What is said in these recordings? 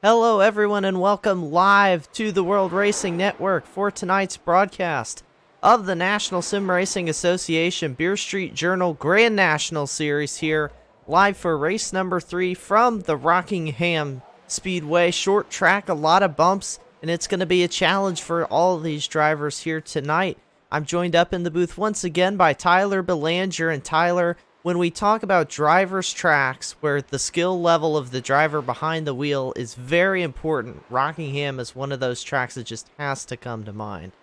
Hello everyone and welcome live to the World Racing Network for tonight's broadcast of the National Sim Racing Association Beer Street Journal Grand National Series here, live for race number 3 from the Rockingham Speedway. Short track, a lot of bumps, and it's going to be a challenge for all of these drivers here tonight. I'm joined up in the booth once again by Tyler Belanger. And Tyler, when we talk about drivers' tracks where the skill level of the driver behind the wheel is very important, Rockingham is one of those tracks that just has to come to mind.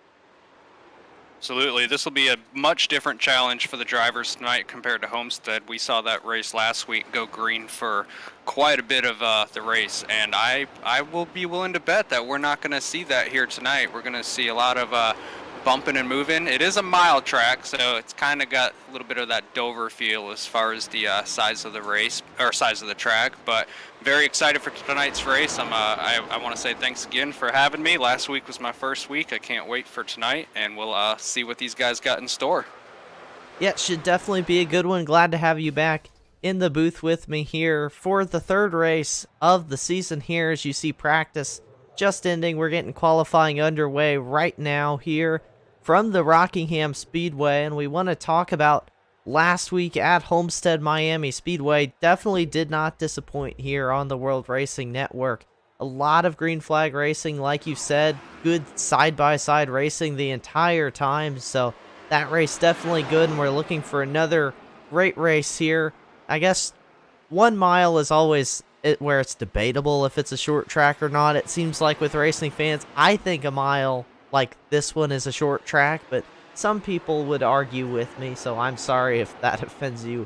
Absolutely. This will be a much different challenge for the drivers tonight compared to Homestead. We saw that race last week go green for quite a bit of the race, and I will be willing to bet that we're not going to see that here tonight. We're going to see a lot of bumping and moving. It is a mile track, so it's kind of got a little bit of that Dover feel as far as the size of the race, or size of the track, but very excited for tonight's race. I want to say thanks again for having me. Last week was my first week. I can't wait for tonight, and we'll see what these guys got in store. Yeah, it should definitely be a good one. Glad to have you back in the booth with me here for the third race of the season here. As you see, practice just ending. We're getting qualifying underway right now here from the Rockingham Speedway, and we want to talk about last week at Homestead Miami Speedway. Definitely did not disappoint here on the World Racing Network. A lot of green flag racing, like you said, good side-by-side racing the entire time, so that race definitely good, and we're looking for another great race here. I guess 1 mile is always where it's debatable if it's a short track or not. It seems like with racing fans, I think a mile like this one is a short track, but some people would argue with me, so I'm sorry if that offends you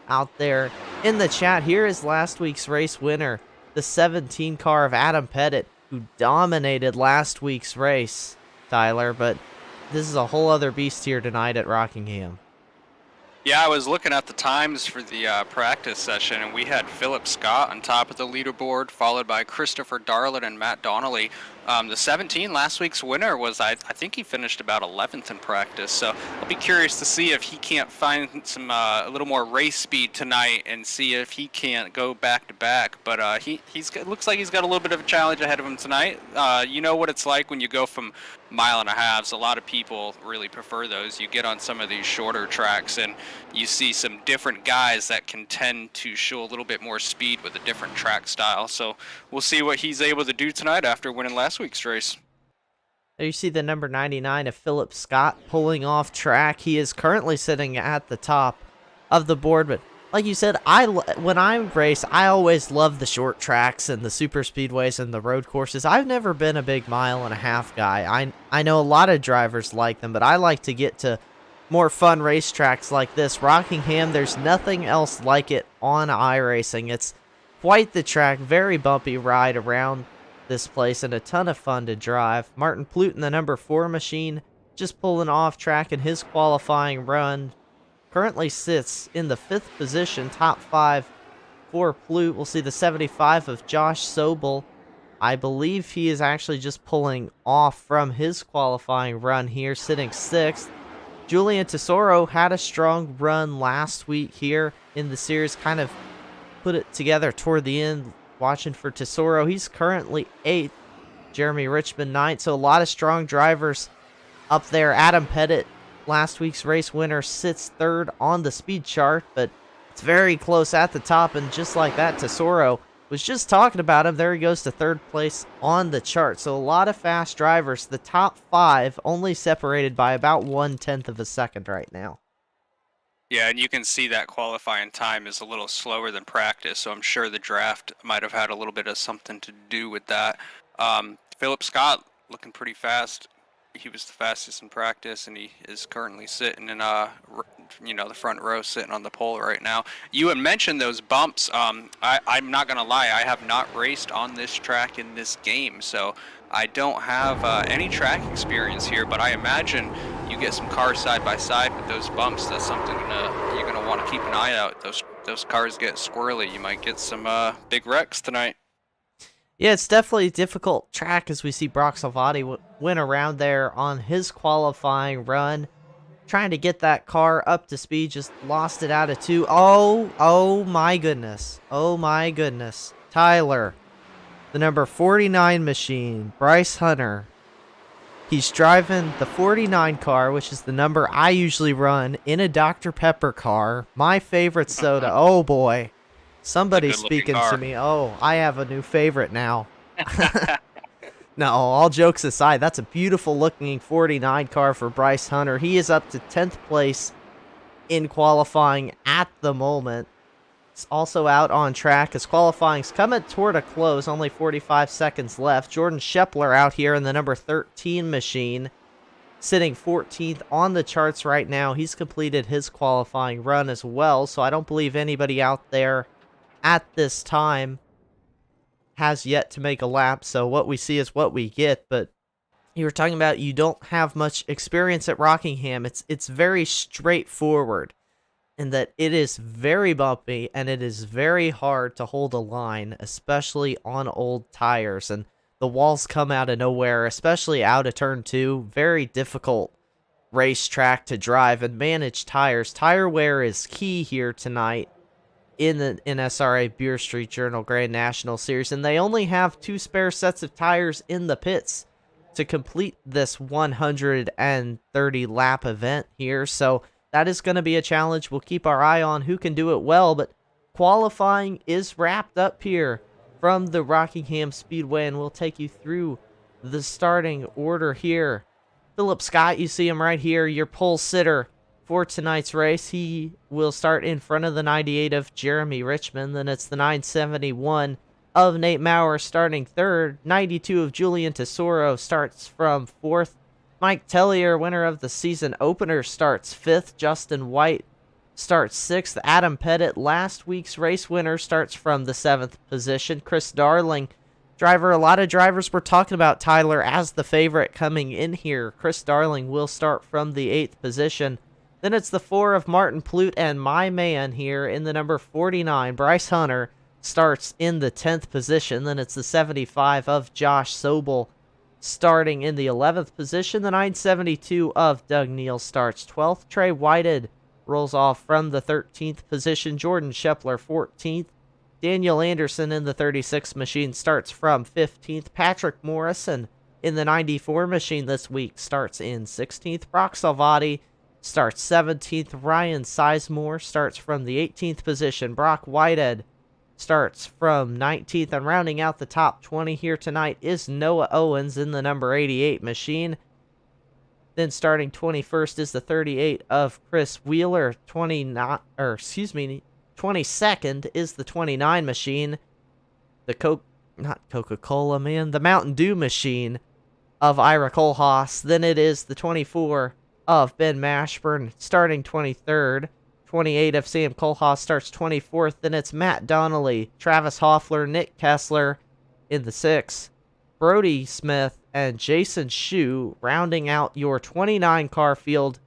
out there in the chat. Here is last week's race winner, the 17 car of Adam Pettit, who dominated last week's race, Tyler, but this is a whole other beast here tonight at Rockingham. Yeah, I was looking at the times for the practice session, and we had Philip Scott on top of the leaderboard, followed by Christopher Darlett and Matt Donnelly. The 17, last week's winner, was, I think he finished about 11th in practice, so I'll be curious to see if he can't find some a little more race speed tonight and see if he can't go back-to-back, but it looks like he's got a little bit of a challenge ahead of him tonight. You know what it's like when you go from mile and a halves. A lot of people really prefer those. You get on some of these shorter tracks and you see some different guys that can tend to show a little bit more speed with a different track style, so we'll see what he's able to do tonight after winning last week's race. There you see the number 99 of Philip Scott pulling off track. He is currently sitting at the top of the board, but like you said, when I race, I always love the short tracks and the super speedways and the road courses. I've never been a big mile and a half guy. I know a lot of drivers like them, but I like to get to more fun racetracks like this. Rockingham, there's nothing else like it on iRacing. It's quite the track, very bumpy ride around this place, and a ton of fun to drive. Martin Plute in the number 4 machine just pulling off track in his qualifying run. Currently sits in the 5th position, top 5 for Plute. We'll see the 75 of Josh Sobel. I believe he is actually just pulling off from his qualifying run here, sitting 6th. Julian Tesoro had a strong run last week here in the series, kind of put it together toward the end. Watching for Tesoro, he's currently 8th. Jeremy Richmond 9th, so a lot of strong drivers up there. Adam Pettit, last week's race winner, sits 3rd on the speed chart, but it's very close at the top, and just like that, Tesoro was just talking about him. There he goes to 3rd place on the chart. So a lot of fast drivers. The top 5 only separated by about 1/10 of a second right now. Yeah, and you can see that qualifying time is a little slower than practice, so I'm sure the draft might have had a little bit of something to do with that. Philip Scott looking pretty fast. He was the fastest in practice, and he is currently sitting in the front row, sitting on the pole right now. You had mentioned those bumps. I'm not gonna lie, I have not raced on this track in this game, so I don't have any track experience here, but I imagine you get some cars side by side with those bumps. That's something you're gonna want to keep an eye out. Those cars get squirrely. You might get some big wrecks tonight. Yeah, it's definitely a difficult track, as we see Brock Salvati win around there on his qualifying run. Trying to get that car up to speed, just lost it out of 2. Oh my goodness. Oh my goodness. Tyler, the number 49 machine, Bryce Hunter. He's driving the 49 car, which is the number I usually run, in a Dr. Pepper car. My favorite soda. Oh, boy. Somebody's speaking to me. Oh, I have a new favorite now. No, all jokes aside, that's a beautiful looking 49 car for Bryce Hunter. He is up to 10th place in qualifying at the moment. It's also out on track as qualifying's coming toward a close, only 45 seconds left. Jordan Schepler out here in the number 13 machine, sitting 14th on the charts right now. He's completed his qualifying run as well, so I don't believe anybody out there at this time has yet to make a lap, so what we see is what we get. But you were talking about you don't have much experience at Rockingham. It's very straightforward in that it is very bumpy and it is very hard to hold a line, especially on old tires, and the walls come out of nowhere, especially out of turn 2. Very difficult racetrack to drive and manage tires. Tire wear is key here tonight in the NSRA Beer Street Journal Grand National Series, and they only have 2 spare sets of tires in the pits to complete this 130 lap event here, so that is going to be a challenge. We'll keep our eye on who can do it well, but qualifying is wrapped up here from the Rockingham Speedway, and we'll take you through the starting order here. Philip Scott, you see him right here, your pole sitter for tonight's race. He will start in front of the 98 of Jeremy Richmond. Then it's the 971 of Nate Maurer starting third. 92 of Julian Tesoro starts from fourth. Mike Tellier, winner of the season opener, starts fifth. Justin White starts sixth. Adam Pettit, last week's race winner, starts from the 7th position. Chris Darling, driver, a lot of drivers were talking about Tyler as the favorite coming in here. Chris Darling will start from the 8th position. Then it's the 4 of Martin Plute, and my man here in the number 49, Bryce Hunter, starts in the 10th position. Then it's the 75 of Josh Sobel starting in the 11th position. The 972 of Doug Neal starts 12th. Trey Whited rolls off from the 13th position. Jordan Schepler 14th. Daniel Anderson in the 36 machine starts from 15th. Patrick Morrison in the 94 machine this week starts in 16th. Brock Salvati starts 17th. Ryan Sizemore starts from the 18th position. Brock Whitehead starts from 19th. And rounding out the top 20 here tonight is Noah Owens in the number 88 machine. Then starting 21st is the 38 of Chris Wheeler. 22nd is the 29 machine. The the Mountain Dew machine of Ira Kohlhaas. Then it is the 24 of Ben Mashburn starting 23rd. 28 of Sam Kohlhaas starts 24th. Then it's Matt Donnelly, Travis Hoffler, Nick Kessler in the 6th. Brody Smith and Jason Shue rounding out your 29 car field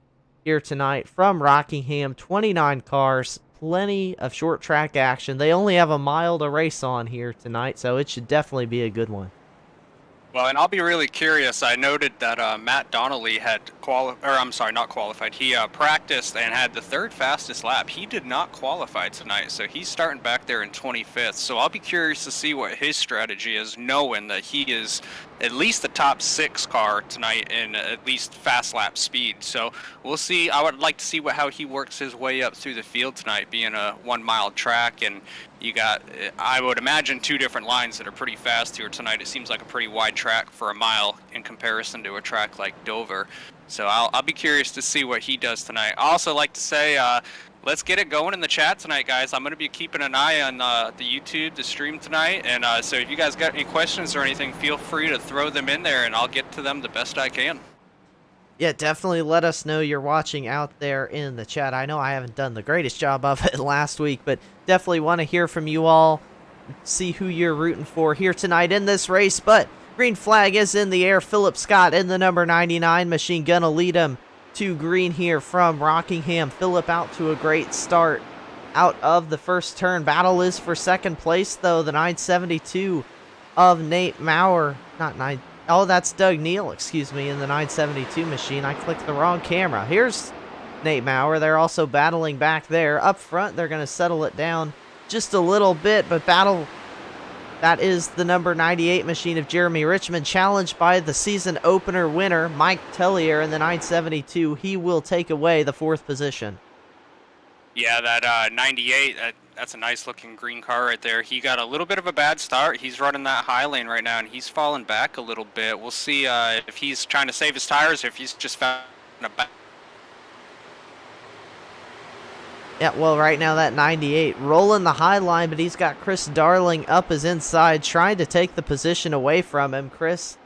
here tonight from Rockingham. 29 cars, plenty of short track action. They only have a mile to race on here tonight, so it should definitely be a good one. Well, and I'll be really curious. I noted that Matt Donnelly had He practiced and had the 3rd fastest lap. He did not qualify tonight, so he's starting back there in 25th. So I'll be curious to see what his strategy is, knowing that he is at least the top 6 car tonight in at least fast lap speed. So we'll see. I would like to see how he works his way up through the field tonight, being a 1 mile track, and you got, I would imagine, 2 different lines that are pretty fast here tonight. It seems like a pretty wide track for a mile in comparison to a track like Dover. So I'll be curious to see what he does tonight. I also like to say, let's get it going in the chat tonight, guys. I'm going to be keeping an eye on the YouTube, the stream tonight. And so if you guys got any questions or anything, feel free to throw them in there, and I'll get to them the best I can. Yeah, definitely let us know you're watching out there in the chat. I know I haven't done the greatest job of it last week, but definitely want to hear from you all, see who you're rooting for here tonight in this race. But green flag is in the air. Philip Scott in the number 99 machine, gonna lead him to green here from Rockingham. Philip out to a great start out of the first turn. Battle is for second place, though. The 972 of Nate Maurer, that's Doug Neal, excuse me, in the 972 machine. I clicked the wrong camera. Here's Nate Maurer. They're also battling back there. Up front, they're going to settle it down just a little bit, but battle That is the number 98 machine of Jeremy Richmond, challenged by the season opener winner, Mike Tellier, in the 972. He will take away the 4th position. Yeah, that 98, that's a nice looking green car right there. He got a little bit of a bad start. He's running that high lane right now, and he's fallen back a little bit. We'll see if he's trying to save his tires or if he's just found a back. Yeah, well, right now that 98 rolling the high line, but he's got Chris Darling up his inside, trying to take the position away from him. Chris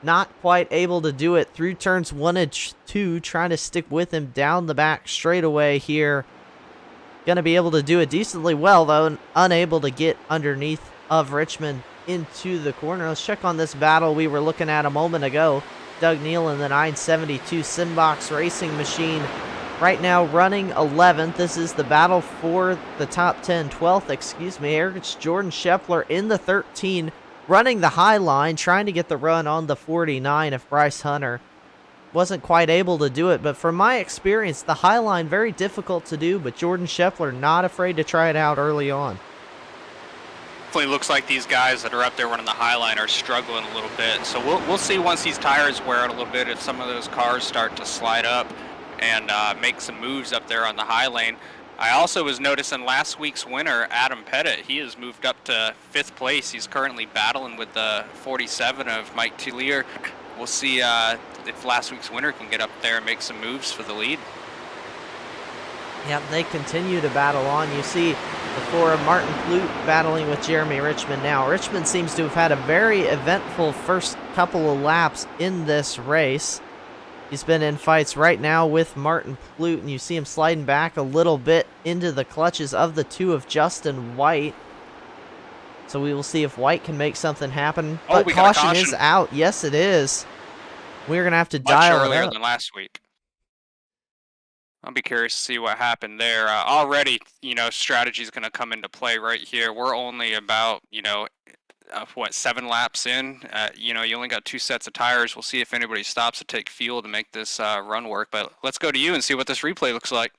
not quite able to do it through turns 1 and 2, trying to stick with him down the back straightaway here. Going to be able to do it decently well, though, and unable to get underneath of Richmond into the corner. Let's check on this battle we were looking at a moment ago. Doug Neal in the 972 Simbox Racing machine. Right now running 11th. This is the battle for the top 10. 12th, excuse me. It's Jordan Scheffler in the 13, running the high line, trying to get the run on the 49 of Bryce Hunter. Wasn't quite able to do it, but from my experience, the high line very difficult to do, but Jordan Scheffler not afraid to try it out early on. Definitely looks like these guys that are up there running the high line are struggling a little bit. So we'll see once these tires wear out a little bit if some of those cars start to slide up and make some moves up there on the high lane. I also was noticing last week's winner, Adam Pettit, he has moved up to 5th place. He's currently battling with the 47 of Mike Tellier. We'll see if last week's winner can get up there and make some moves for the lead. Yep, they continue to battle on. You see the 4 of Martin Flute battling with Jeremy Richmond now. Richmond seems to have had a very eventful first couple of laps in this race. He's been in fights right now with Martin Flute, and you see him sliding back a little bit into the clutches of the 2 of Justin White. So we will see if White can make something happen. Oh, but we got a caution caution. is out. Yes, it is. We're going to have to Much dial it earlier up. than last week. I'll be curious to see what happened there. Already, strategy is going to come into play right here. We're only about, 7 laps in. You only got 2 sets of tires. We'll see if anybody stops to take fuel to make this run work. But let's go to you and see what this replay looks like.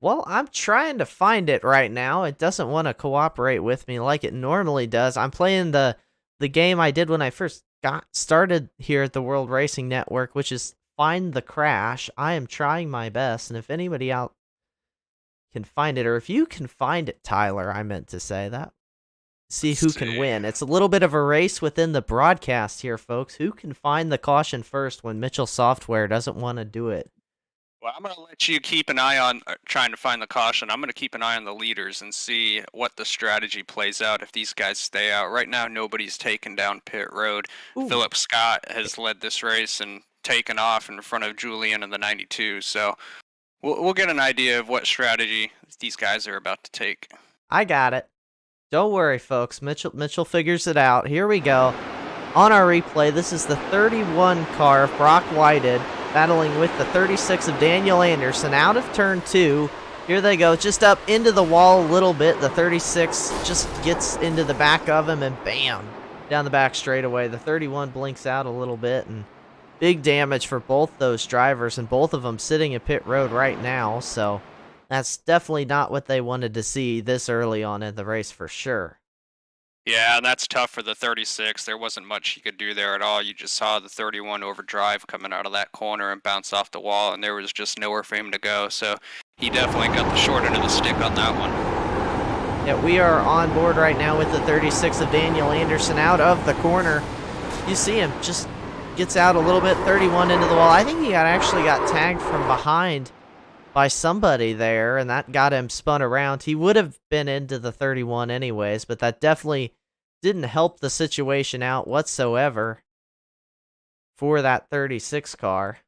Well, I'm trying to find it right now. It doesn't want to cooperate with me like it normally does. I'm playing the game I did when I first got started here at the World Racing Network, which is Find the Crash. I am trying my best, and if anybody out can find it, or if you can find it, Tyler, I meant to say that. See who can win. It's a little bit of a race within the broadcast here, folks. Who can find the caution first when Mitchell Software doesn't want to do it? Well, I'm going to let you keep an eye on trying to find the caution. I'm going to keep an eye on the leaders and see what the strategy plays out if these guys stay out. Right now, nobody's taken down pit road. Ooh. Philip Scott has led this race and taken off in front of Julian in the 92. So we'll get an idea of what strategy these guys are about to take. I got it. Don't worry, folks. Mitchell figures it out. Here we go. On our replay, this is the 31 car of Brock Whited battling with the 36 of Daniel Anderson out of turn 2. Here they go, just up into the wall a little bit. The 36 just gets into the back of him, and bam, down the back straightaway. The 31 blinks out a little bit, and big damage for both those drivers, and both of them sitting at pit road right now, so that's definitely not what they wanted to see this early on in the race for sure. Yeah, and that's tough for the 36. There wasn't much you could do there at all. You just saw the 31 overdrive coming out of that corner and bounce off the wall, and there was just nowhere for him to go. So he definitely got the short end of the stick on that one. Yeah, we are on board right now with the 36 of Daniel Anderson out of the corner. You see him just gets out a little bit, 31 into the wall. I think he actually got tagged from behind by somebody there, and that got him spun around. He would have been into the 31 anyways, but that definitely didn't help the situation out whatsoever for that 36 car.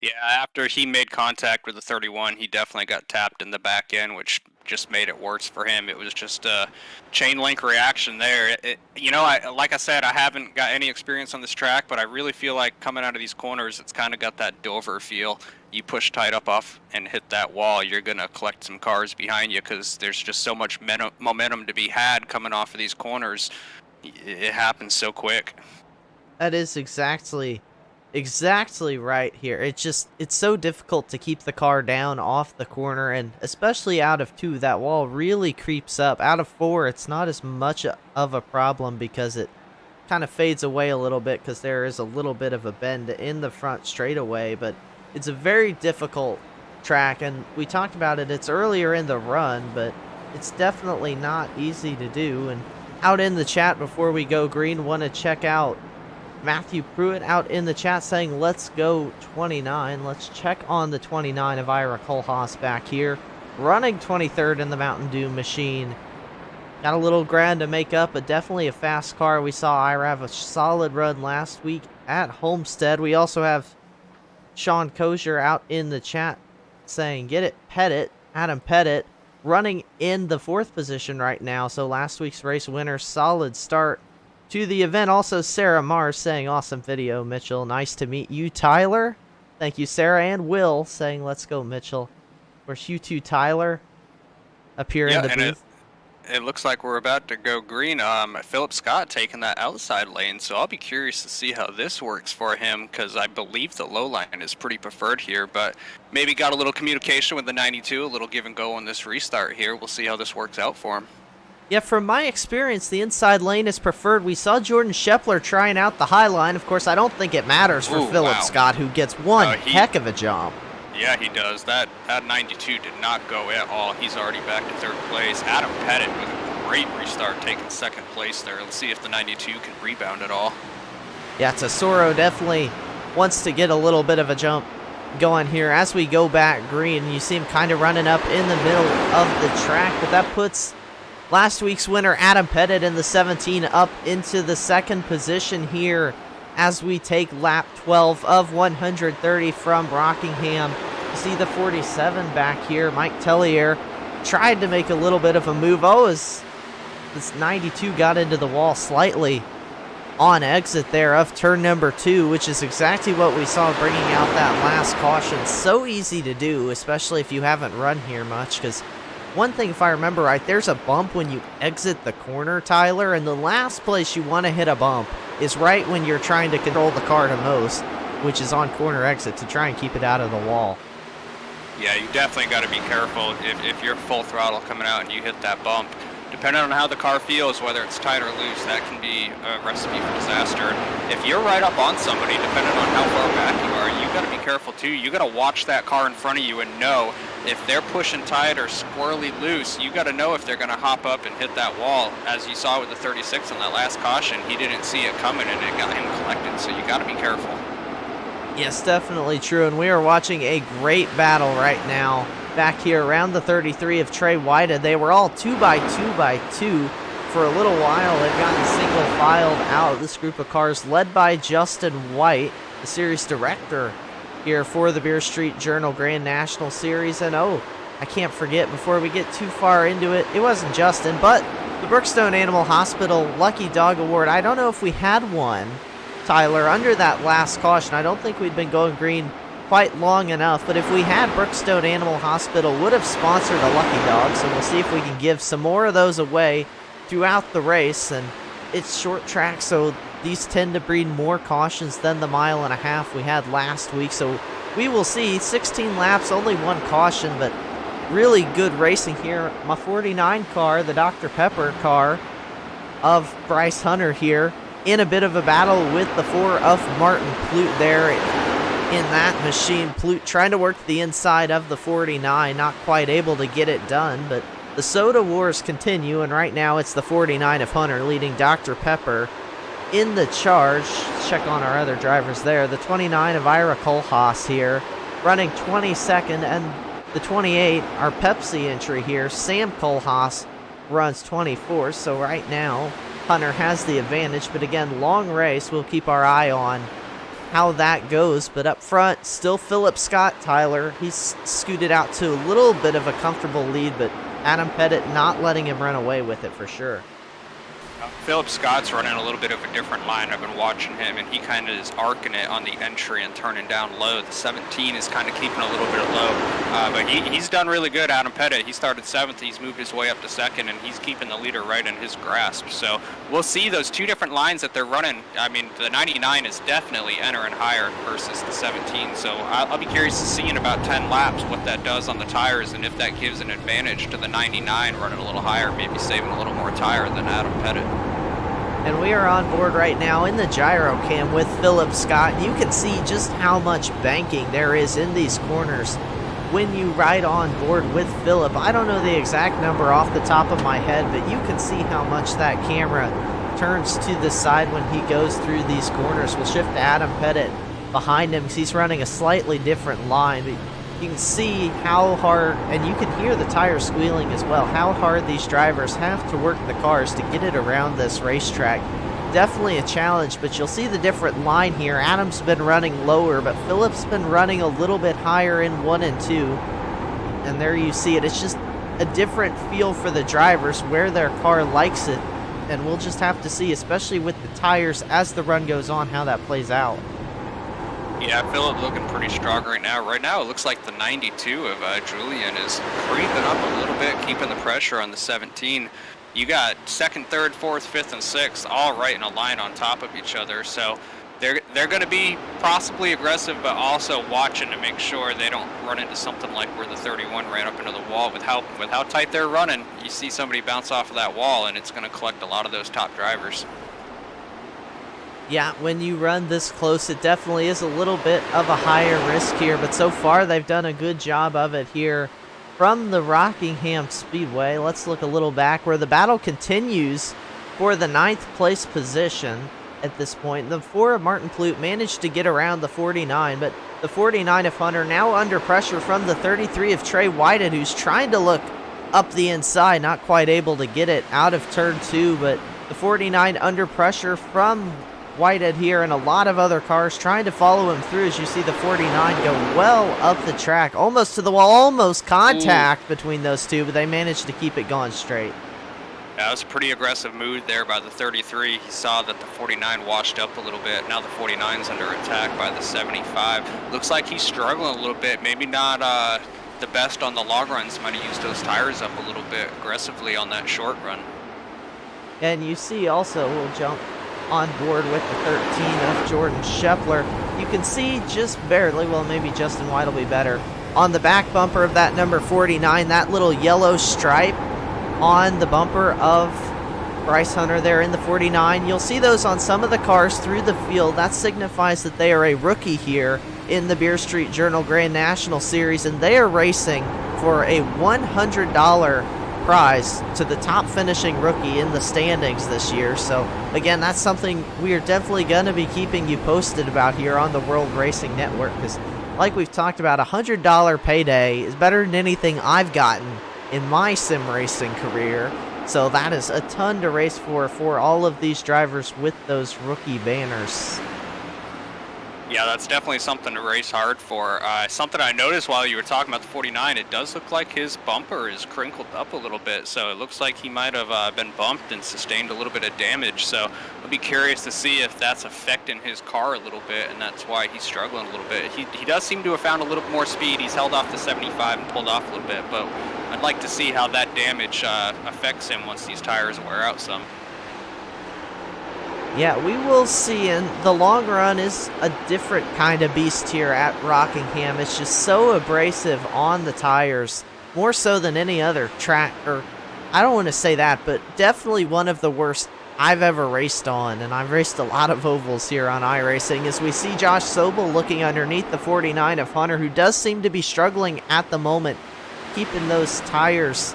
Yeah, after he made contact with the 31, he definitely got tapped in the back end, which just made it worse for him. It was just a chain link reaction there. Like I said, I haven't got any experience on this track, but I really feel like coming out of these corners, it's kind of got that Dover feel. You push tight up off and hit that wall, you're going to collect some cars behind you because there's just so much momentum to be had coming off of these corners. It happens so quick. That is exactly Exactly right here. It's so difficult to keep the car down off the corner, and especially out of 2, that wall really creeps up. Out of 4, it's not as much of a problem because it kind of fades away a little bit because there is a little bit of a bend in the front straightaway, but it's a very difficult track, and we talked about it. It's earlier in the run, but it's definitely not easy to do. And out in the chat before we go green, want to check out Matthew Pruitt out in the chat saying, let's go 29. Let's check on the 29 of Ira Kohlhaas back here, running 23rd in the Mountain Dew machine. Got a little ground to make up, but definitely a fast car. We saw Ira have a solid run last week at Homestead. We also have Sean Kozier out in the chat saying, get it, Pettit, Adam Pettit, running in the 4th position right now. So last week's race winner, solid start to the event. Also, Sarah Mars saying, awesome video, Mitchell. Nice to meet you, Tyler. Thank you, Sarah. And Will saying, let's go, Mitchell. Of course, you two, Tyler, up here in the booth. It looks like we're about to go green. Philip Scott taking that outside lane, so I'll be curious to see how this works for him, because I believe the low line is pretty preferred here, but maybe got a little communication with the 92, a little give and go on this restart here. We'll see how this works out for him. Yeah, from my experience, the inside lane is preferred. We saw Jordan Scheffler trying out the high line. Of course, I don't think it matters for Philip Scott, who gets one heck of a jump. Yeah, he does. That 92 did not go at all. He's already back to 3rd place. Adam Pettit with a great restart, taking 2nd place there. Let's see if the 92 can rebound at all. Yeah, Tesoro definitely wants to get a little bit of a jump going here. As we go back green, you see him kind of running up in the middle of the track, but that puts last week's winner, Adam Pettit, in the 17 up into the 2nd position here as we take lap 12 of 130 from Rockingham. You see the 47 back here, Mike Tellier, tried to make a little bit of a move. Oh, as this 92 got into the wall slightly on exit there of turn number 2, which is exactly what we saw bringing out that last caution. So easy to do, especially if you haven't run here much, because one thing, if I remember right, there's a bump when you exit the corner, Tyler, and the last place you want to hit a bump is right when you're trying to control the car the most, which is on corner exit, to try and keep it out of the wall. Yeah, you definitely got to be careful if you're full throttle coming out and you hit that bump. Depending on how the car feels, whether it's tight or loose, that can be a recipe for disaster. If you're right up on somebody, depending on how far back you are, you got to be careful too. You got to watch that car in front of you and know if they're pushing tight or squirrely loose. You got to know if they're going to hop up and hit that wall. As you saw with the 36 on that last caution, he didn't see it coming and it got him collected. So you got to be careful. Yes, definitely true. And we are watching a great battle right now back here around the 33 of Trey White. They were all 2x2 for a little while. They've gotten single filed out. This group of cars led by Justin White, the series director here for the Beer Street Journal Grand National Series. And oh, I can't forget, before we get too far into it, it wasn't Justin, but the Brookstone Animal Hospital Lucky Dog Award. I don't know if we had one, Tyler, under that last caution. I don't think we'd been going green quite long enough, but if we had, Brookstone Animal Hospital would have sponsored a Lucky Dog, so we'll see if we can give some more of those away throughout the race. And it's short track, so these tend to breed more cautions than the 1.5 miles we had last week, so we will see. 16 laps, only one caution, but really good racing here. My 49 car, the Dr. Pepper car of Bryce Hunter here, in a bit of a battle with the 4 of Martin Plute there in that machine. Plute trying to work the inside of the 49, not quite able to get it done, but the soda wars continue, and right now it's the 49 of Hunter leading Dr. Pepper in the charge. Let's check on our other drivers there. The 29 of Ira Kohlhaas here, running 22nd, and the 28, our Pepsi entry here, Sam Kohlhaas, runs 24th, so right now Hunter has the advantage, but again, long race. We'll keep our eye on how that goes, but up front, still Philip Scott, Tyler. He's scooted out to a little bit of a comfortable lead, but Adam Pettit not letting him run away with it for sure. Philip Scott's running a little bit of a different line. I've been watching him, and he kind of is arcing it on the entry and turning down low. The 17 is kind of keeping a little bit low, but he's done really good. Adam Pettit, he started 7th. He's moved his way up to 2nd, and he's keeping the leader right in his grasp. So we'll see those two different lines that they're running. I mean, the 99 is definitely entering higher versus the 17. So I'll be curious to see in about 10 laps what that does on the tires, and if that gives an advantage to the 99 running a little higher, maybe saving a little more tire than Adam Pettit. And we are on board right now in the gyro cam with Philip Scott. You can see just how much banking there is in these corners when you ride on board with Philip. I don't know the exact number off the top of my head, but you can see how much that camera turns to the side when he goes through these corners. We'll shift to Adam Pettit behind him because he's running a slightly different line. But you can see how hard, and you can hear the tires squealing as well, how hard these drivers have to work the cars to get it around this racetrack. Definitely a challenge, but you'll see the different line here. Adam's been running lower, but Philip's been running a little bit higher in 1 and 2. And there you see it. It's just a different feel for the drivers where their car likes it. And we'll just have to see, especially with the tires as the run goes on, how that plays out. Yeah, Philip looking pretty strong right now. Right now, it looks like the 92 of Julian is creeping up a little bit, keeping the pressure on the 17. You got 2nd, 3rd, 4th, 5th, and 6th all right in a line on top of each other. So they're going to be possibly aggressive, but also watching to make sure they don't run into something like where the 31 ran up into the wall. With how tight they're running, you see somebody bounce off of that wall, and it's going to collect a lot of those top drivers. Yeah, when you run this close, it definitely is a little bit of a higher risk here, but so far they've done a good job of it here from the Rockingham Speedway. Let's look a little back where the battle continues for the 9th place position at this point. The 4 of Martin Plute managed to get around the 49, but the 49 of Hunter now under pressure from the 33 of Trey Whited, who's trying to look up the inside, not quite able to get it out of turn 2, but the 49 under pressure from Whitehead here, and a lot of other cars trying to follow him through as you see the 49 go well up the track, almost to the wall, almost contact between those two, but they managed to keep it going straight. That was a pretty aggressive move there by the 33. He saw that the 49 washed up a little bit. Now the 49's under attack by the 75. Looks like he's struggling a little bit. Maybe not the best on the long runs. Might have used those tires up a little bit aggressively on that short run. And you see also, we'll jump on board with the 13 of Jordan Scheffler. You can see just barely, well, maybe Justin White will be better, on the back bumper of that number 49, that little yellow stripe on the bumper of Bryce Hunter there in the 49. You'll see those on some of the cars through the field. That signifies that they are a rookie here in the Beer Street Journal Grand National Series, and they are racing for a $100 prize to the top finishing rookie in the standings this year. So again, that's something we are definitely going to be keeping you posted about here on the World Racing Network, because like we've talked about, $100 payday is better than anything I've gotten in my sim racing career. So that is a ton to race for all of these drivers with those rookie banners. Yeah, that's definitely something to race hard for. Something I noticed while you were talking about the 49, it does look like his bumper is crinkled up a little bit, so it looks like he might have been bumped and sustained a little bit of damage. So I'll be curious to see if that's affecting his car a little bit, and that's why he's struggling a little bit. He does seem to have found a little more speed. He's held off the 75 and pulled off a little bit, but I'd like to see how that damage affects him once these tires wear out some. Yeah, we will see, and the long run is a different kind of beast here at Rockingham. It's just so abrasive on the tires, more so than any other track, or I don't want to say that, but definitely one of the worst I've ever raced on, and I've raced a lot of ovals here on iRacing, as we see Josh Sobel looking underneath the 49 of Hunter, who does seem to be struggling at the moment, keeping those tires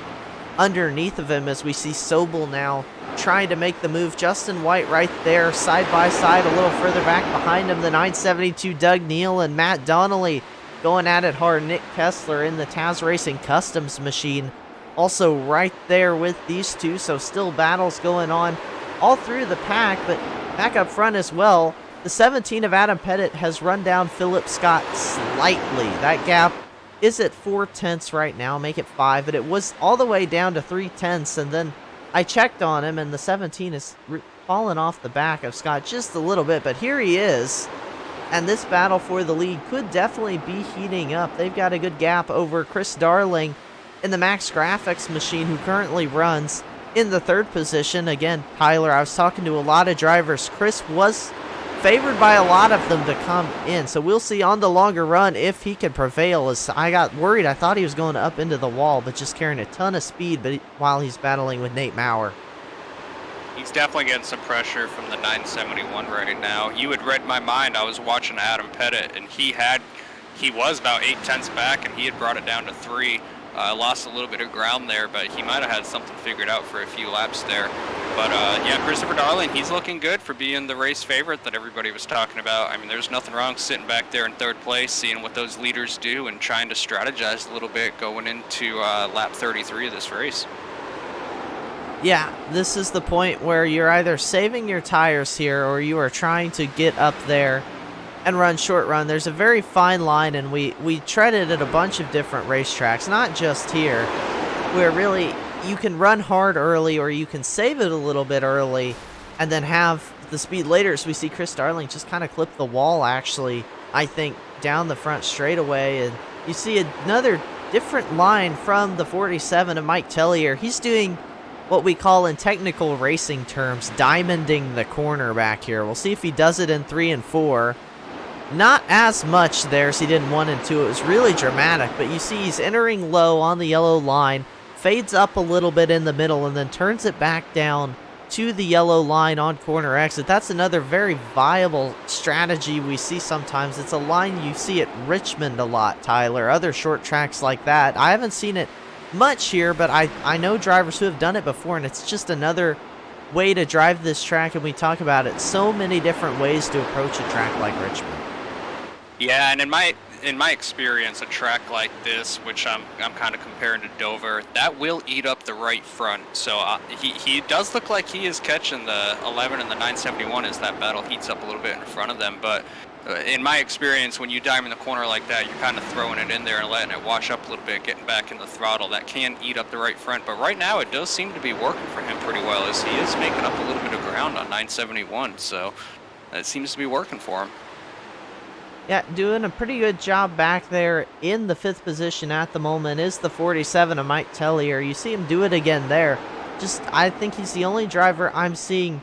underneath of him, as we see Sobel now trying to make the move. Justin White right there, side by side, a little further back behind him, the 972 Doug Neal and Matt Donnelly going at it hard. Nick Kessler in the Taz Racing Customs machine also right there with these two, so still battles going on all through the pack, but back up front as well, the 17 of Adam Pettit has run down Philip Scott slightly. That gap is at 4/10 right now, make it 5, but it was all the way down to 3/10, and then I checked on him, and the 17 is fallen off the back of Scott just a little bit, but here he is. And this battle for the lead could definitely be heating up. They've got a good gap over Chris Darling in the Max Graphics machine, who currently runs in the 3rd position. Again, Tyler, I was talking to a lot of drivers. Chris was favored by a lot of them to come in, so we'll see on the longer run if he can prevail. As I got worried, I thought he was going up into the wall, but just carrying a ton of speed while he's battling with Nate Maurer. He's definitely getting some pressure from the 971 right now. You had read my mind. I was watching Adam Pettit, and he was about 8/10 back, and he had brought it down to 3. Lost a little bit of ground there, but he might have had something figured out for a few laps there. But yeah, Christopher Darling, he's looking good for being the race favorite that everybody was talking about. I mean, there's nothing wrong sitting back there in 3rd place, seeing what those leaders do and trying to strategize a little bit going into lap 33 of this race. Yeah, this is the point where you're either saving your tires here or you are trying to get up there and run short run. There's a very fine line, and we treaded at a bunch of different racetracks, not just here, where really you can run hard early or you can save it a little bit early and then have the speed later. So we see Chris Darling just kind of clip the wall, actually, I think, down the front straightaway. And you see another different line from the 47 of Mike Tellier. He's doing what we call in technical racing terms diamonding the corner back here. We'll see if he does it in 3 and 4. Not as much there as he did in 1 and 2. It was really dramatic, but you see he's entering low on the yellow line, fades up a little bit in the middle, and then turns it back down to the yellow line on corner exit. That's another very viable strategy we see sometimes. It's a line you see at Richmond a lot, Tyler. Other short tracks like that. I haven't seen it much here, but I know drivers who have done it before, and it's just another way to drive this track, and we talk about it. So many different ways to approach a track like Richmond. Yeah, and in my experience, a track like this, which I'm kind of comparing to Dover, that will eat up the right front. So he does look like he is catching the 11 and the 971 as that battle heats up a little bit in front of them. But in my experience, when you diamond the corner like that, you're kind of throwing it in there and letting it wash up a little bit, getting back in the throttle. That can eat up the right front. But right now, it does seem to be working for him pretty well, as he is making up a little bit of ground on 971. So it seems to be working for him. Yeah, doing a pretty good job back there in the 5th position at the moment is the 47 of Mike Tellier. You see him do it again there. I think he's the only driver I'm seeing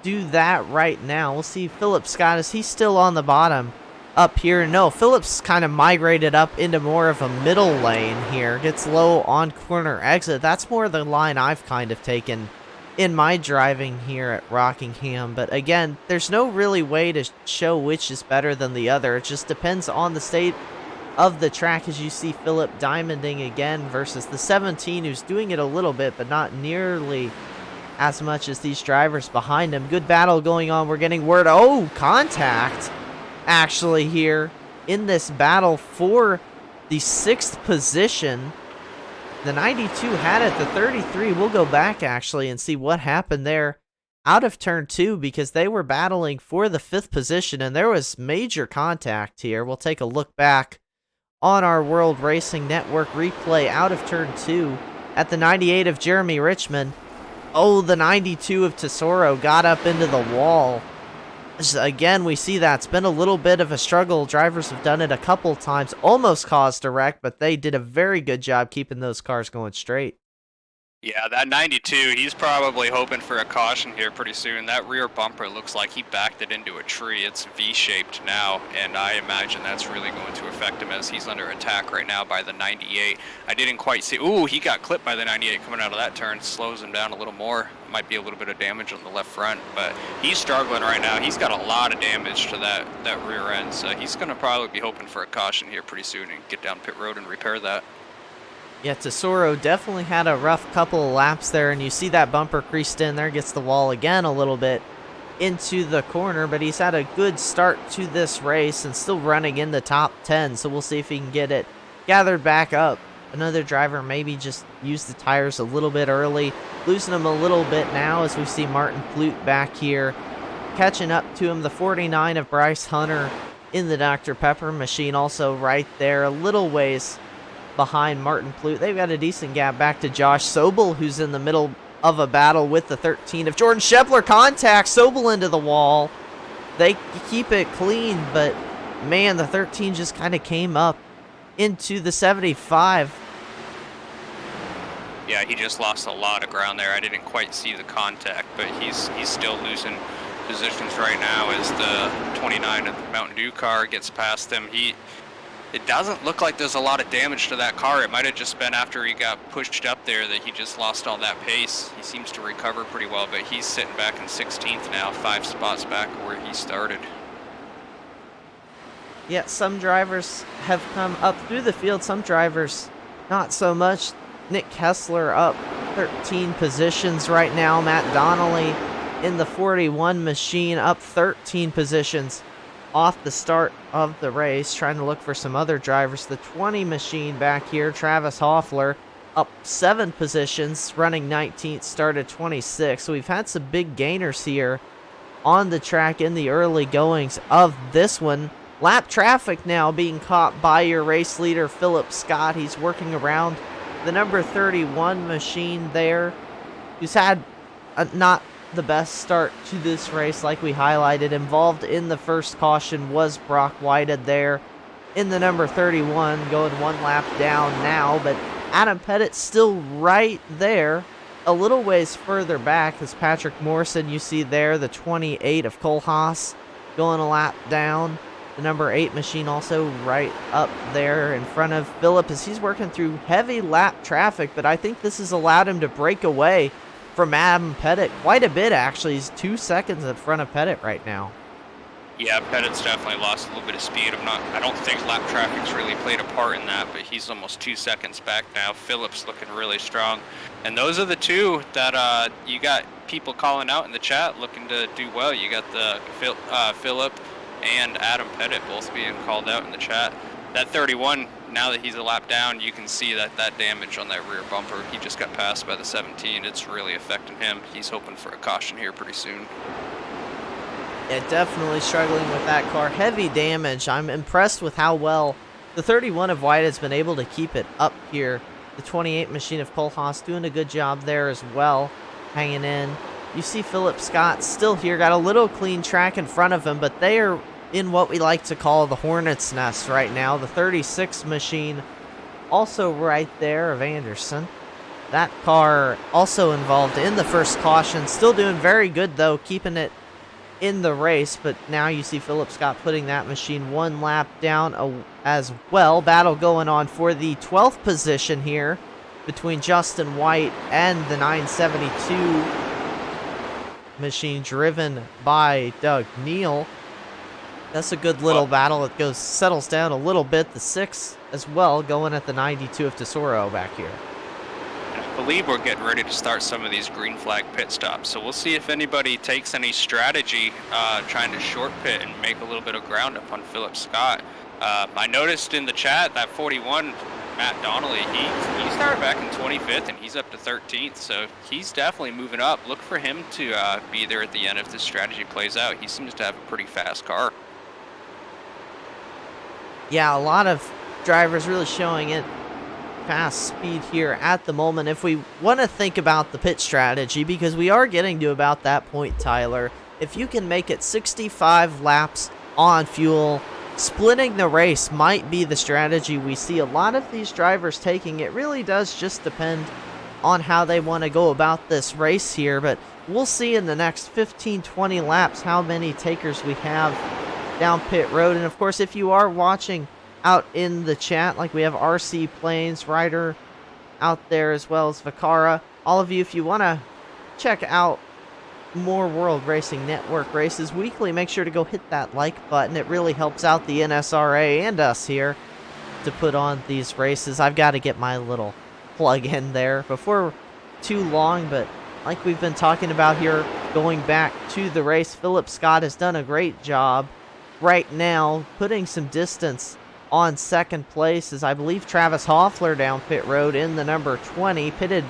do that right now. We'll see Philip Scott. Is he still on the bottom up here? No, Philip's kind of migrated up into more of a middle lane here. Gets low on corner exit. That's more the line I've kind of taken in my driving here at Rockingham. But again, there's no really way to show which is better than the other. It just depends on the state of the track, as you see Philip diamonding again versus the 17, who's doing it a little bit, but not nearly as much as these drivers behind him. Good battle going on. We're getting word. Oh, contact actually here in this battle for the 6th position. The 92 had it. The 33, we'll go back actually and see what happened there out of turn 2, because they were battling for the 5th position and there was major contact here. We'll take a look back on our World Racing Network replay out of turn 2 at the 98 of Jeremy Richmond. Oh, the 92 of Tesoro got up into the wall. Again, we see that's been a little bit of a struggle. Drivers have done it a couple times, almost caused a wreck, but they did a very good job keeping those cars going straight. Yeah, that 92, he's probably hoping for a caution here pretty soon. That rear bumper looks like he backed it into a tree. It's V-shaped now, and I imagine that's really going to affect him as he's under attack right now by the 98. I didn't quite see... Ooh, he got clipped by the 98 coming out of that turn. Slows him down a little more. Might be a little bit of damage on the left front, but he's struggling right now. He's got a lot of damage to that rear end, so he's going to probably be hoping for a caution here pretty soon and get down pit road and repair that. Yeah, Tesoro definitely had a rough couple of laps there, and you see that bumper creased in there, gets the wall again a little bit into the corner, but he's had a good start to this race and still running in the top 10, so we'll see if he can get it gathered back up. Another driver maybe just used the tires a little bit early, losing them a little bit now as we see Martin Plute back here, catching up to him. The 49 of Bryce Hunter in the Dr. Pepper machine also right there, a little ways behind Martin Plute. They've got a decent gap back to Josh Sobel, who's in the middle of a battle with the 13 of Jordan Shepler. Contact Sobel into the wall. They keep it clean, but man, the 13 just kind of came up into the 75. Yeah, he just lost a lot of ground there. I didn't quite see the contact, but he's still losing positions right now as the 29 of the Mountain Dew car gets past him. It doesn't look like there's a lot of damage to that car. It might have just been after he got pushed up there that he just lost all that pace. He seems to recover pretty well, but he's sitting back in 16th now, 5 spots back where he started. Yeah, some drivers have come up through the field, some drivers not so much. Nick Kessler up 13 positions right now. Matt Donnelly in the 41 machine up 13 positions off the start of the race, trying to look for some other drivers. The 20 machine back here, Travis Hoffler, up 7 positions, running 19th, started 26. So we've had some big gainers here on the track in the early goings of this one. Lap traffic now being caught by your race leader, Philip Scott. He's working around the number 31 machine there, who's had not the best start to this race like we highlighted. Involved in the first caution was Brock Whited there in the number 31, going 1 lap down now, but Adam Pettit still right there, a little ways further back as Patrick Morrison, you see there, the 28 of Cole Haas, going a lap down. The number 8 machine also right up there in front of Phillip as he's working through heavy lap traffic, but I think this has allowed him to break away from Adam Pettit quite a bit, actually. He's 2 seconds in front of Pettit right now. Yeah, Pettit's definitely lost a little bit of speed. I don't think lap traffic's really played a part in that, but he's almost 2 seconds back now. Phillip's looking really strong. And those are the two that you got people calling out in the chat looking to do well. You got the Phillip and Adam Pettit both being called out in the chat. That 31, now that he's a lap down, you can see that damage on that rear bumper. He just got passed by the 17. It's really affecting him. He's hoping for a caution here pretty soon. Yeah, definitely struggling with that car. Heavy damage. I'm impressed with how well the 31 of White has been able to keep it up here. The 28 machine of Cole Haas doing a good job there as well, hanging in. You see Philip Scott still here, got a little clean track in front of him, but they are in what we like to call the hornet's nest right now. The 36 machine also right there of Anderson. That car also involved in the first caution. Still doing very good though, keeping it in the race, but now you see Philip Scott putting that machine 1 lap down as well. Battle going on for the 12th position here between Justin White and the 972 machine driven by Doug Neal. That's a good little battle. It settles down a little bit. The 6 as well, going at the 92 of Tesoro back here. I believe we're getting ready to start some of these green flag pit stops, so we'll see if anybody takes any strategy trying to short pit and make a little bit of ground up on Philip Scott. I noticed in the chat that 41, Matt Donnelly, he started back in 25th and he's up to 13th, so he's definitely moving up. Look for him to be there at the end if this strategy plays out. He seems to have a pretty fast car. Yeah, a lot of drivers really showing it fast speed here at the moment. If we want to think about the pit strategy, because we are getting to about that point, Tyler, if you can make it 65 laps on fuel, splitting the race might be the strategy we see a lot of these drivers taking. It really does just depend on how they want to go about this race here, but we'll see in the next 15-20 laps how many takers we have down pit road. And of course, if you are watching out in the chat, like we have RC Planes, Ryder out there, as well as Vacara, all of you, if you want to check out more World Racing Network races weekly, make sure to go hit that like button. It really helps out the NSRA and us here to put on these races. I've got to get my little plug in there before too long, but like we've been talking about here, going back to the race, Philip Scott has done a great job right now, putting some distance on second place, as I believe Travis Hoffler down pit road in the number 20, pitted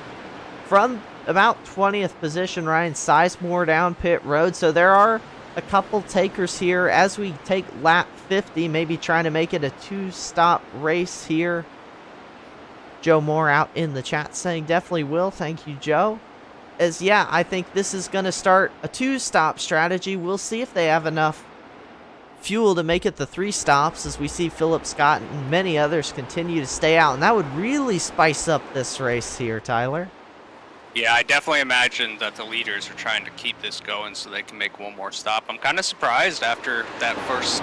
from about 20th position. Ryan Sizemore down pit road, so there are a couple takers here as we take lap 50, maybe trying to make it a 2-stop race here. Joe Moore out in the chat saying definitely will. Thank you, Joe. As yeah, I think this is going to start a 2-stop strategy. We'll see if they have enough fuel to make it the 3 stops, as we see Philip Scott and many others continue to stay out, and that would really spice up this race here, Tyler. Yeah, I definitely imagine that the leaders are trying to keep this going so they can make one more stop. I'm kind of surprised after that first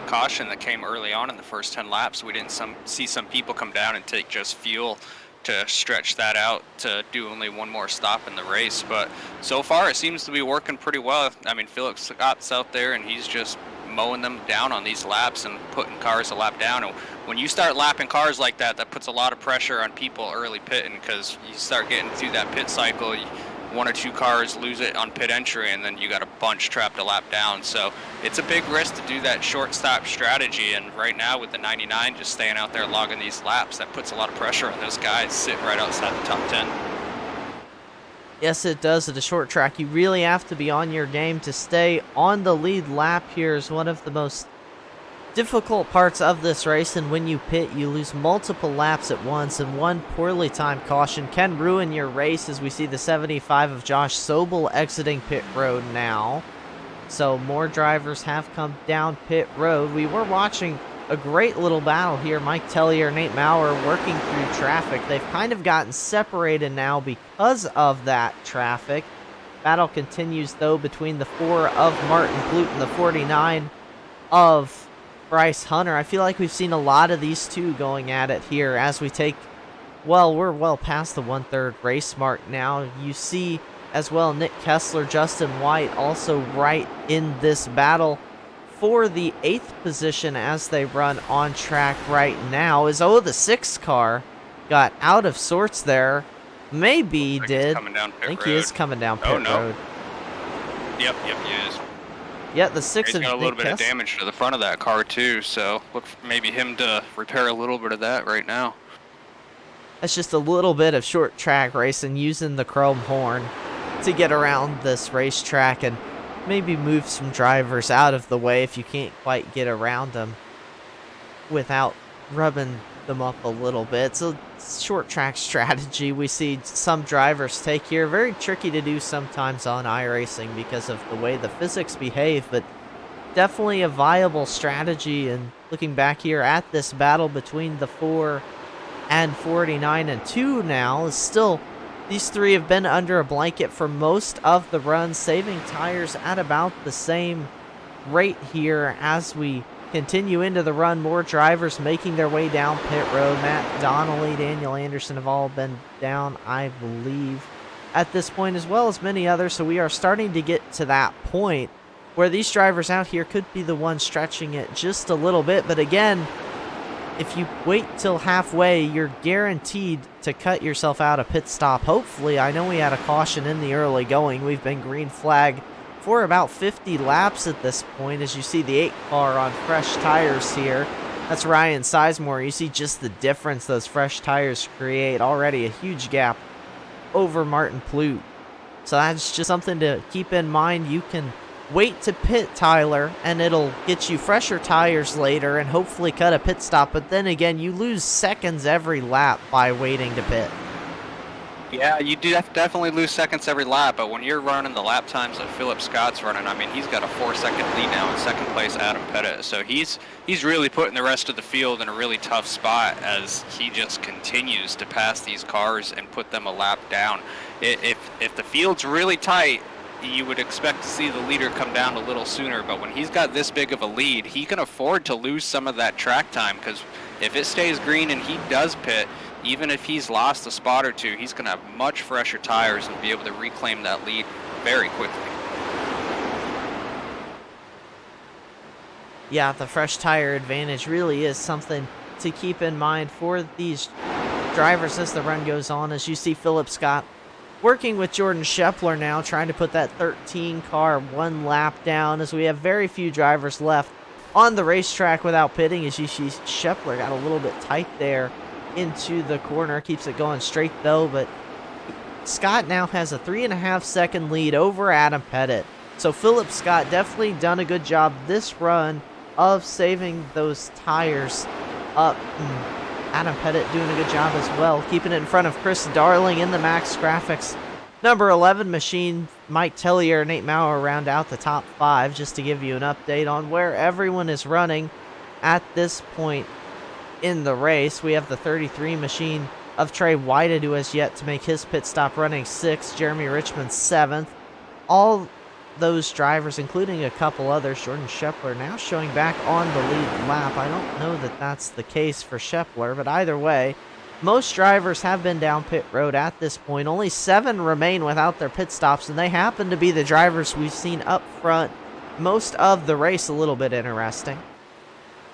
caution that came early on in the first 10 laps, we didn't see some people come down and take just fuel to stretch that out to do only one more stop in the race. But so far, it seems to be working pretty well. I mean, Philip Scott's out there, and he's just mowing them down on these laps and putting cars a lap down. And when you start lapping cars like that, that puts a lot of pressure on people early pitting, because you start getting through that pit cycle, 1 or 2 cars lose it on pit entry, and then you got a bunch trapped a lap down. So it's a big risk to do that short stop strategy, and right now with the 99 just staying out there logging these laps, that puts a lot of pressure on those guys sitting right outside the top 10. Yes, it does. At a short track, you really have to be on your game to stay on the lead lap. Here is one of the most difficult parts of this race, and when you pit, you lose multiple laps at once, and one poorly timed caution can ruin your race, as we see the 75 of Josh Sobel exiting pit road now. So more drivers have come down pit road. We were watching a great little battle here. Mike Tellier, Nate Maurer working through traffic. They've kind of gotten separated now because of that traffic. Battle continues, though, between the 4 of Martin Plute and the 49 of Bryce Hunter. I feel like we've seen a lot of these two going at it here as we take, well, we're well past the 1/3 race mark now. You see as well Nick Kessler, Justin White also right in this battle for the 8th position as they run on track right now. Is the 6 car got out of sorts there. Maybe like did. I think he is coming down pit road. Yep, he is. Yeah, the 6 He's got a little bit of damage to the front of that car too, so look for maybe him to repair a little bit of that right now. That's just a little bit of short track racing, using the chrome horn to get around this racetrack and maybe move some drivers out of the way if you can't quite get around them without rubbing them up a little bit. So short track strategy we see some drivers take here. Very tricky to do sometimes on iRacing because of the way the physics behave, but definitely a viable strategy. And looking back here at this battle between the 4 and 49 and 2 now, is still, these 3 have been under a blanket for most of the run, saving tires at about the same rate here as we continue into the run. More drivers making their way down pit road. Matt Donnelly, Daniel Anderson have all been down, I believe, at this point, as well as many others. So we are starting to get to that point where these drivers out here could be the ones stretching it just a little bit. But again, if you wait till halfway, you're guaranteed to cut yourself out a pit stop. Hopefully, I know we had a caution in the early going. We've been green flag for about 50 laps at this point, as you see the 8 car on fresh tires here. That's Ryan Sizemore. You see just the difference those fresh tires create. Already a huge gap over Martin Plute. So that's just something to keep in mind. You can wait to pit, Tyler, and it'll get you fresher tires later and hopefully cut a pit stop. But then again, you lose seconds every lap by waiting to pit. Yeah, you do definitely lose seconds every lap, but when you're running the lap times that Philip Scott's running, I mean, he's got a 4-second lead now in second place, Adam Pettit. So he's really putting the rest of the field in a really tough spot as he just continues to pass these cars and put them a lap down. If the field's really tight, you would expect to see the leader come down a little sooner, but when he's got this big of a lead, he can afford to lose some of that track time, because if it stays green and he does pit, even if he's lost a spot or two, he's going to have much fresher tires and be able to reclaim that lead very quickly. Yeah, the fresh tire advantage really is something to keep in mind for these drivers as the run goes on. As you see Philip Scott working with Jordan Schepler now, trying to put that 13 car 1 lap down, as we have very few drivers left on the racetrack without pitting. As you see Schepler got a little bit tight there into the corner, keeps it going straight though, but Scott now has a 3.5-second lead over Adam Pettit. So Philip Scott definitely done a good job this run of saving those tires up. Adam Pettit doing a good job as well, keeping it in front of Chris Darling in the Max Graphics Number 11 machine, Mike Tellier, Nate Maurer round out the top 5, just to give you an update on where everyone is running at this point in the race. We have the 33 machine of Trey Whited, who has yet to make his pit stop, running 6th. Jeremy Richmond 7th. All those drivers, including a couple others, Jordan Shepler now showing back on the lead lap. I don't know that that's the case for Shepler, but either way, most drivers have been down pit road at this point. Only 7 remain without their pit stops, and they happen to be the drivers we've seen up front most of the race. A little bit interesting.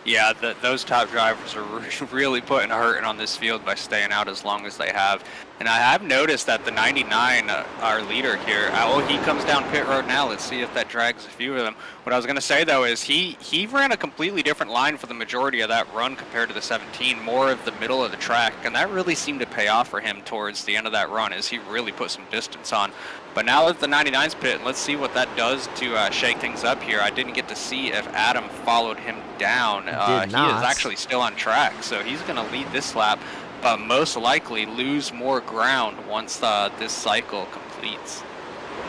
Yeah, those top drivers are really putting a hurting on this field by staying out as long as they have. And I have noticed that the 99, our leader here, he comes down pit road now. Let's see if that drags a few of them. What I was going to say, though, is he ran a completely different line for the majority of that run compared to the 17, more of the middle of the track. And that really seemed to pay off for him towards the end of that run, as he really put some distance on. But now that the 99's pit, let's see what that does to shake things up here. I didn't get to see if Adam followed him down. He is actually still on track, so he's going to lead this lap, but most likely lose more ground once this cycle completes.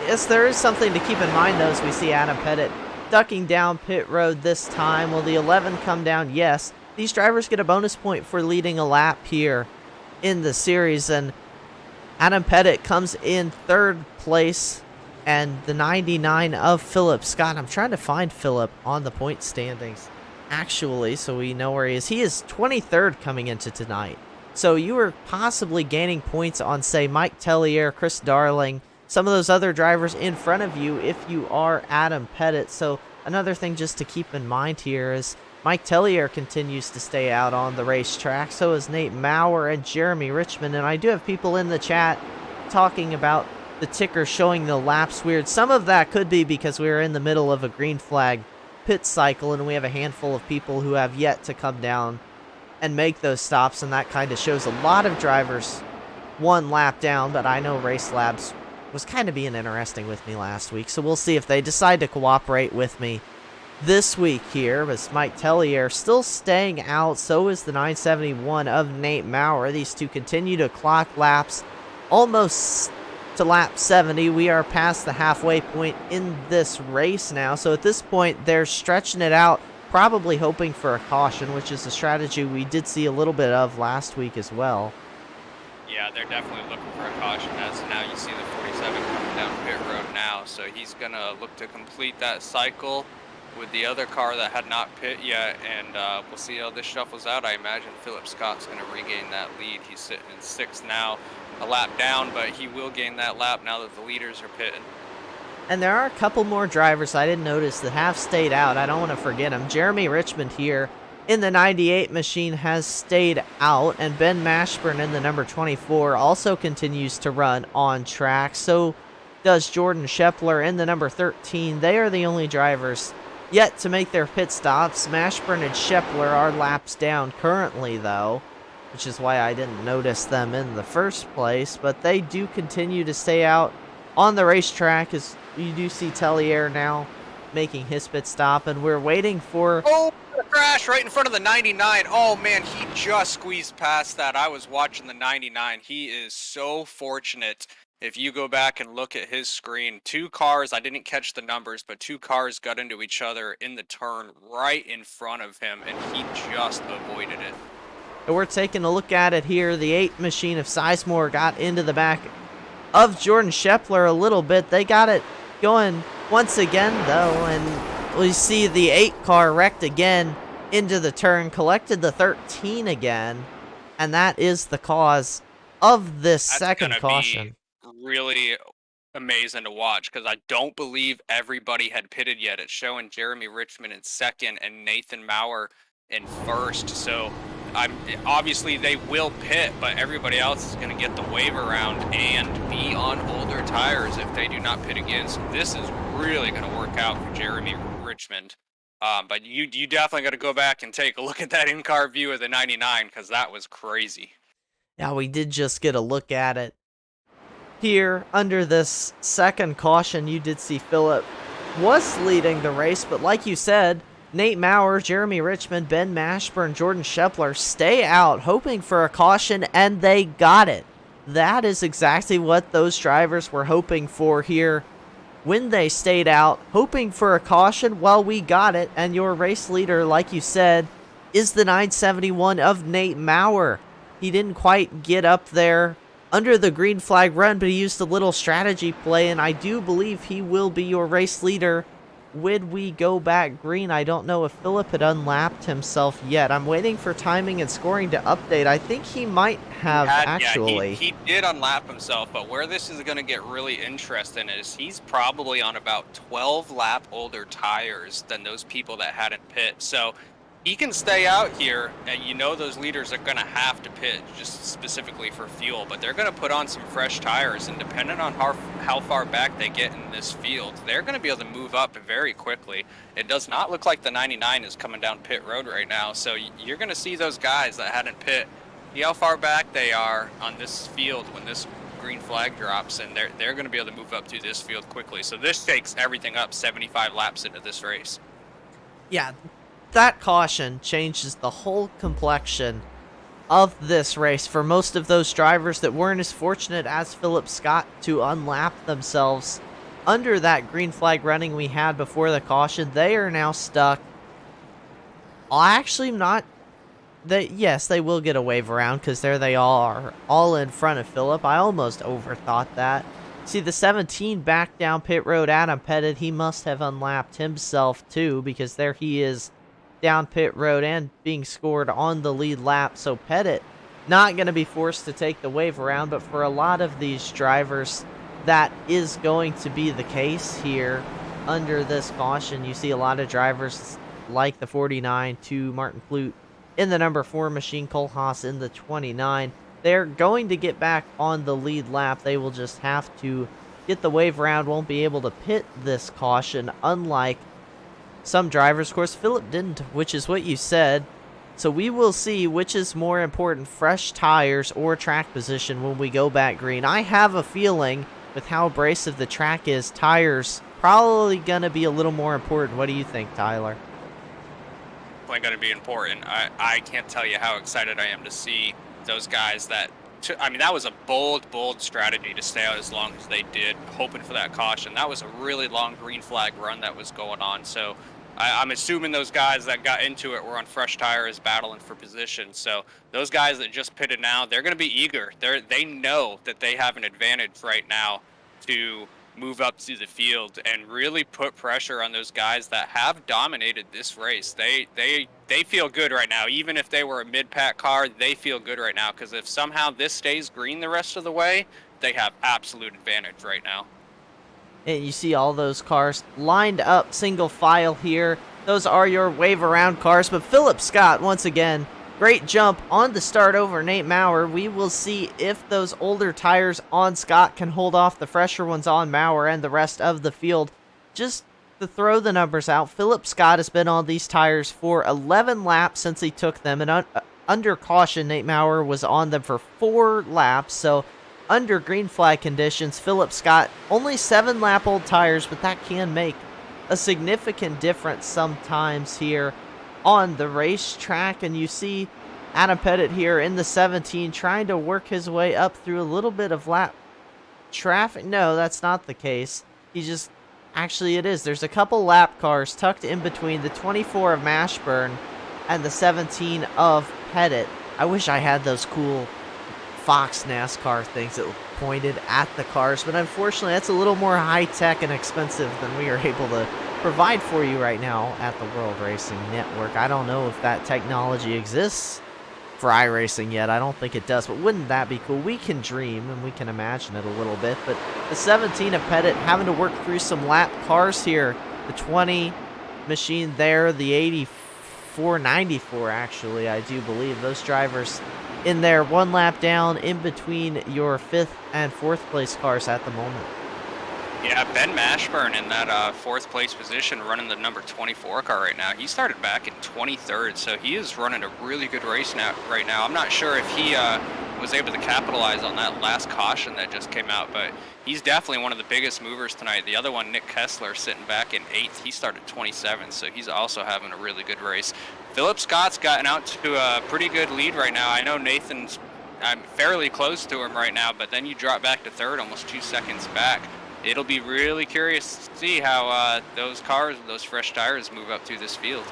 Yes, there is something to keep in mind, though, as we see Adam Pettit ducking down pit road this time. Will the 11 come down? Yes. These drivers get a bonus point for leading a lap here in the series, and Adam Pettit comes in 3rd place, and the 99 of Philip Scott. I'm trying to find Philip on the point standings, actually, so we know where he is. He is 23rd coming into tonight. So you were possibly gaining points on, say, Mike Tellier, Chris Darling, some of those other drivers in front of you if you are Adam Pettit. So another thing just to keep in mind here is Mike Tellier continues to stay out on the racetrack. So is Nate Maurer and Jeremy Richmond. And I do have people in the chat talking about the ticker showing the laps weird. Some of that could be because we are in the middle of a green flag pit cycle, and we have a handful of people who have yet to come down and make those stops, and that kind of shows a lot of drivers one lap down. But I know Race Labs was kind of being interesting with me last week, so we'll see if they decide to cooperate with me this week here. But Mike Tellier still staying out, so is the 971 of Nate Maurer. These two continue to clock laps almost to lap 70. We are past the halfway point in this race now, so at this point they're stretching it out, probably hoping for a caution, which is a strategy we did see a little bit of last week as well. Yeah, they're definitely looking for a caution, as now you see the 47 coming down pit road now, so he's going to look to complete that cycle with the other car that had not pit yet, and we'll see how this shuffles out. I imagine Philip Scott's going to regain that lead. He's sitting in 6th now, a lap down, but he will gain that lap now that the leaders are pitting. And there are a couple more drivers I didn't notice that have stayed out. I don't want to forget them. Jeremy Richmond here in the 98 machine has stayed out, and Ben Mashburn in the number 24 also continues to run on track. So does Jordan Shepler in the number 13. They are the only drivers yet to make their pit stops. Mashburn and Shepler are laps down currently, though, which is why I didn't notice them in the first place. But they do continue to stay out on the racetrack, as you do see Tellier now making his pit stop, and we're waiting for... Oh, a crash right in front of the 99. Oh, man, he just squeezed past that. I was watching the 99. He is so fortunate. If you go back and look at his screen, 2 cars, I didn't catch the numbers, but 2 cars got into each other in the turn right in front of him, and he just avoided it. And we're taking a look at it here. The 8 machine of Sizemore got into the back of Jordan Shepler a little bit. They got it going once again, though, and we see the 8 car wrecked again into the turn, collected the 13 again, and that is the cause of this second caution. Really amazing to watch, because I don't believe everybody had pitted yet. It's showing Jeremy Richmond in 2nd and Nathan Maurer in 1st, so obviously they will pit, but everybody else is going to get the wave around and be on older tires if they do not pit again. So this is really going to work out for Jeremy Richmond. But you definitely got to go back and take a look at that in-car view of the 99, because that was crazy. Yeah, we did just get a look at it. Here, under this second caution, you did see Philip was leading the race, but like you said, Nate Maurer, Jeremy Richmond, Ben Mashburn, Jordan Shepler stay out, hoping for a caution, and they got it. that is exactly what those drivers were hoping for here when they stayed out, hoping for a caution. Well, we got it, and your race leader, like you said, is the 971 of Nate Maurer. He didn't quite get up there under the green flag run, but he used a little strategy play, and I do believe he will be your race leader when we go back green. I don't know if Philip had unlapped himself yet. I'm waiting for timing and scoring to update. I think he might have actually. Yeah, he did unlap himself, but where this is going to get really interesting is he's probably on about 12 lap older tires than those people that hadn't pit. So he can stay out here, and you know those leaders are going to have to pit just specifically for fuel, but they're going to put on some fresh tires, and depending on how far back they get in this field, they're going to be able to move up very quickly. It does not look like the 99 is coming down pit road right now, so you're going to see those guys that hadn't pit, see how far back they are on this field when this green flag drops, and they're going to be able to move up to this field quickly. So this takes everything up 75 laps into this race. Yeah, that caution changes the whole complexion of this race for most of those drivers that weren't as fortunate as Philip Scott to unlap themselves under that green flag running we had before the caution. They are now stuck. Actually, not. Yes, they will get a wave around because there they are, all in front of Philip. I almost overthought that. See, the 17 back down pit road, Adam Pettit, he must have unlapped himself too, because there he is down pit road and being scored on the lead lap. So Pettit not going to be forced to take the wave around, but for a lot of these drivers, that is going to be the case here under this caution. You see a lot of drivers like the 49 to Martin Flute in the number 4 machine, Cole Haas in the 29. They're going to get back on the lead lap. They will just have to get the wave around, won't be able to pit this caution, unlike some drivers. Of course, Philip didn't, which is what you said. So we will see which is more important, fresh tires or track position when we go back green. I have a feeling with how abrasive the track is, tires probably going to be a little more important. What do you think, Tyler? Going to be important. I can't tell you how excited I am to see those guys that I mean, that was a bold strategy to stay out as long as they did, hoping for that caution. That was a really long green flag run that was going on. So I'm assuming those guys that got into it were on fresh tires battling for position. So those guys that just pitted now, they're going to be eager. They know that they have an advantage right now to move up to the field and really put pressure on those guys that have dominated this race. They feel good right now. Even if they were a mid-pack car, they feel good right now, because if somehow this stays green the rest of the way, they have absolute advantage right now. And you see all those cars lined up single file here. Those are your wave around cars, but Philip Scott, once again, great jump on the start over Nate Maurer. We will see if those older tires on Scott can hold off the fresher ones on Maurer and the rest of the field. Just to throw the numbers out, Philip Scott has been on these tires for 11 laps since he took them, and under caution, Nate Maurer was on them for 4 laps. So under green flag conditions, Philip Scott, only 7 lap old tires, but that can make a significant difference sometimes here on the racetrack. And you see Adam Pettit here in the 17 trying to work his way up through a little bit of lap traffic. No, that's not the case. He just, actually it is. There's a couple lap cars tucked in between the 24 of Mashburn and the 17 of Pettit. I wish I had those cool Fox NASCAR things that pointed at the cars, but unfortunately that's a little more high-tech and expensive than we are able to provide for you right now at the World Racing Network. I don't know if that technology exists for iRacing yet. I don't think it does, but wouldn't that be cool? We can dream and we can imagine it a little bit. But the 17 of Pettit having to work through some lap cars here. The 20 machine there, the 84, 94 actually, I do believe. Those drivers in there 1 lap down in between your 5th and 4th place cars at the moment. Yeah, Ben Mashburn in that 4th place position running the number 24 car right now. He started back in 23rd, so he is running a really good race right now. I'm not sure if he was able to capitalize on that last caution that just came out, but he's definitely one of the biggest movers tonight. The other one, Nick Kessler, sitting back in 8th. He started 27th, so he's also having a really good race. Philip Scott's gotten out to a pretty good lead right now. I know Nathan's I'm fairly close to him right now, but then you drop back to third, almost 2 seconds back. It'll be really curious to see how those cars with those fresh tires move up through this field.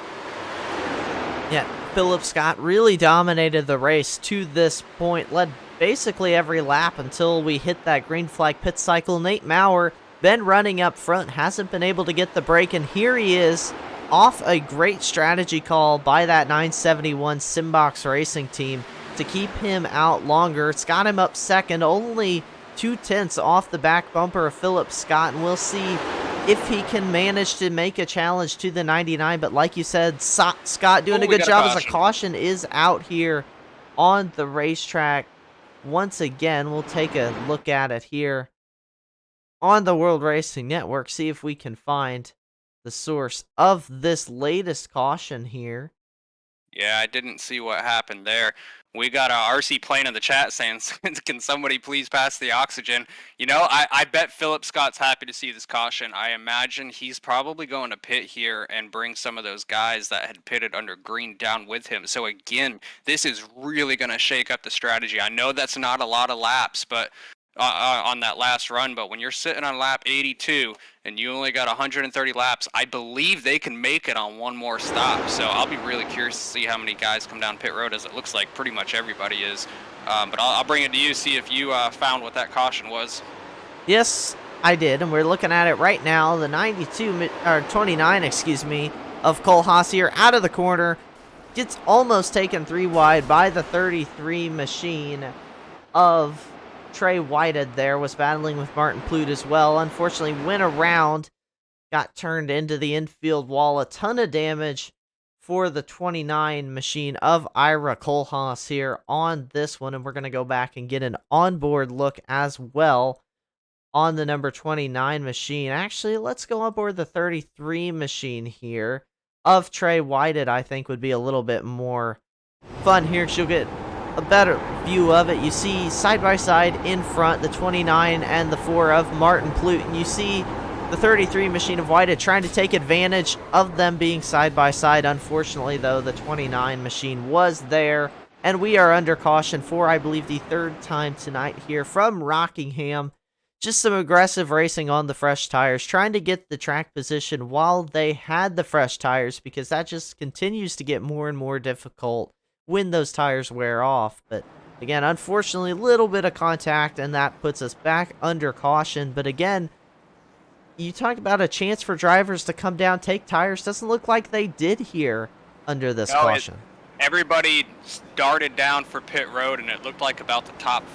Yeah, Philip Scott really dominated the race to this point, led basically every lap until we hit that green flag pit cycle. Nate Maurer been running up front, hasn't been able to get the break, and here he is off a great strategy call by that 971 Simbox Racing team to keep him out longer. It's got him up second, only 2/10 off the back bumper of Philip Scott, and we'll see if he can manage to make a challenge to the 99. But like you said, Scott doing a good job as a caution is out here on the racetrack. Once again, we'll take a look at it here on the World Racing Network, see if we can find the source of this latest caution here. Yeah, I didn't see what happened there. We got a RC Plane in the chat saying, can somebody please pass the oxygen? You know, I bet Philip Scott's happy to see this caution. I imagine he's probably going to pit here and bring some of those guys that had pitted under green down with him. So again, this is really going to shake up the strategy. I know that's not a lot of laps, but on that last run, but when you're sitting on lap 82 and you only got 130 laps, I believe they can make it on one more stop. So I'll be really curious to see how many guys come down pit road, as it looks like pretty much everybody is. But I'll bring it to you, see if you found what that caution was. Yes, I did, and we're looking at it right now. The 29, excuse me, of Cole Haas here out of the corner, gets almost taken 3 wide by the 33 machine of Trey Whited. There was battling with Martin Plute as well. Unfortunately, went around, got turned into the infield wall. A ton of damage for the 29 machine of Ira Kohlhaas here on this one. And we're going to go back and get an onboard look as well on the number 29 machine. Actually, let's go on board the 33 machine here of Trey Whited. I think would be a little bit more fun here, because you'll get a better view of it. You see side by side in front the 29 and the 4 of Martin Plute, and you see the 33 machine of Whited trying to take advantage of them being side by side. Unfortunately, though, the 29 machine was there, and we are under caution for, I believe, the 3rd time tonight here from Rockingham. Just some aggressive racing on the fresh tires, trying to get the track position while they had the fresh tires, because that just continues to get more and more difficult when those tires wear off. But again, unfortunately, a little bit of contact, and that puts us back under caution. But again, you talked about a chance for drivers to come down, take tires. Doesn't look like they did here under this caution. Everybody darted down for pit road, and it looked like about the top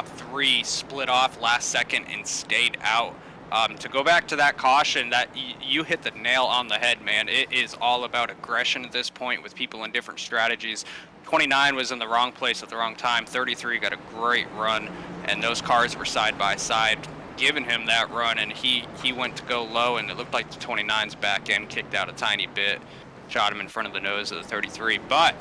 3 split off last second and stayed out. To go back to that caution, that you hit the nail on the head, man. It is all about aggression at this point with people in different strategies. 29 was in the wrong place at the wrong time. 33 got a great run, and those cars were side by side, giving him that run, and he went to go low, and it looked like the 29's back end kicked out a tiny bit, shot him in front of the nose of the 33. But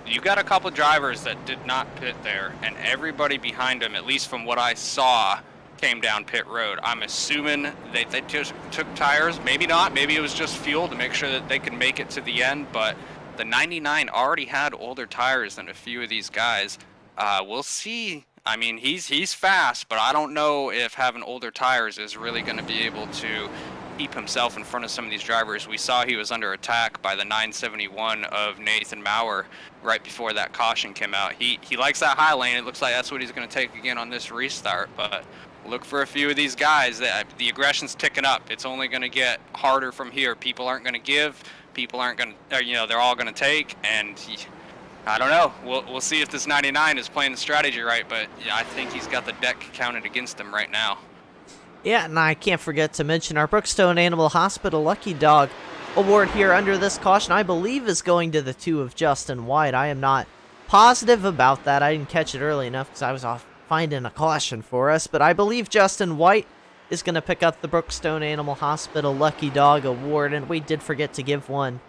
you got a couple drivers that did not pit there, and everybody behind him, at least from what I saw, came down pit road. I'm assuming they just took tires. Maybe not. Maybe it was just fuel to make sure that they could make it to the end. But the 99 already had older tires than a few of these guys. We'll see. I mean, he's fast, but I don't know if having older tires is really going to be able to keep himself in front of some of these drivers. We saw he was under attack by the 971 of Nathan Maurer right before that caution came out. He likes that high lane. It looks like that's what he's going to take again on this restart, but look for a few of these guys. The aggression's ticking up. It's only going to get harder from here. People aren't going to give. People aren't going to, they're all going to take. And I don't know. We'll see if this 99 is playing the strategy right. But yeah, I think he's got the deck counted against him right now. Yeah, and I can't forget to mention our Brookstone Animal Hospital Lucky Dog award here under this caution, I believe, is going to the 2 of Justin White. I am not positive about that. I didn't catch it early enough because I was off finding a caution for us, but I believe Justin White is going to pick up the Brookstone Animal Hospital Lucky Dog Award, and we did forget to give one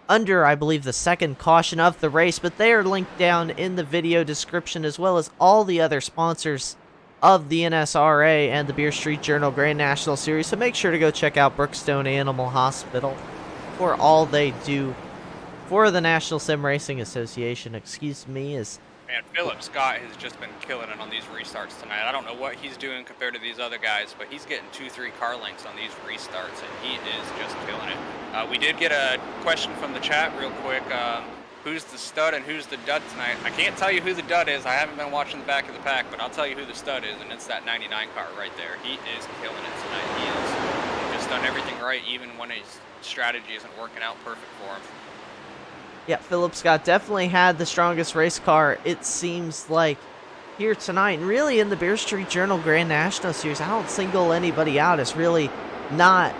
under, I believe, the 2nd caution of the race, but they are linked down in the video description, as well as all the other sponsors of the NSRA and the Beer Street Journal Grand National Series, so make sure to go check out Brookstone Animal Hospital for all they do for the National Sim Racing Association, Man, Philip Scott has just been killing it on these restarts tonight. I don't know what he's doing compared to these other guys, but he's getting 2-3 car lengths on these restarts, and he is just killing it. We did get a question from the chat real quick. Who's the stud and who's the dud tonight? I can't tell you who the dud is. I haven't been watching the back of the pack, but I'll tell you who the stud is, and it's that 99 car right there. He is killing it tonight. He has just done everything right, even when his strategy isn't working out perfect for him. Yeah, Philip Scott definitely had the strongest race car, it seems like, here tonight. And really in the Beer Street Journal Grand National Series, I don't single anybody out as really not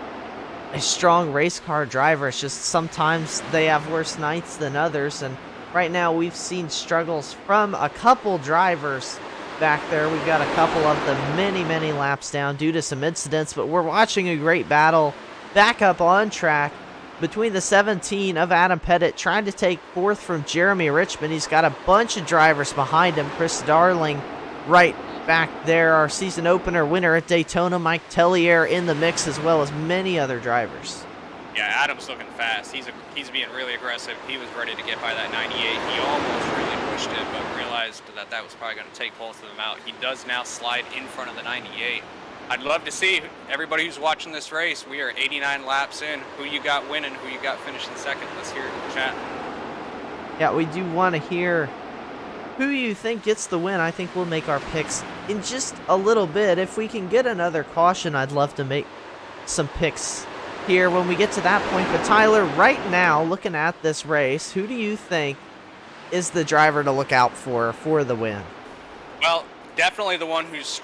a strong race car driver. It's just sometimes they have worse nights than others. And right now we've seen struggles from a couple drivers back there. We've got a couple of them many laps down due to some incidents. But we're watching a great battle back up on track between the 17 of Adam Pettit trying to take fourth from Jeremy Richmond. He's got a bunch of drivers behind him. Chris Darling right back there, our season opener winner at Daytona. Mike Tellier in the mix, as well as many other drivers. Yeah, Adam's looking fast. He's being really aggressive. He was ready to get by that 98. He almost really pushed it, but realized that was probably going to take both of them out. He does now slide in front of the 98. I'd love to see everybody who's watching this race. We are 89 laps in. Who you got winning? Who you got finishing second? Let's hear it in the chat. Yeah, we do want to hear who you think gets the win. I think we'll make our picks in just a little bit. If we can get another caution, I'd love to make some picks here when we get to that point. But Tyler, right now, looking at this race, who do you think is the driver to look out for the win? Well, definitely the one who's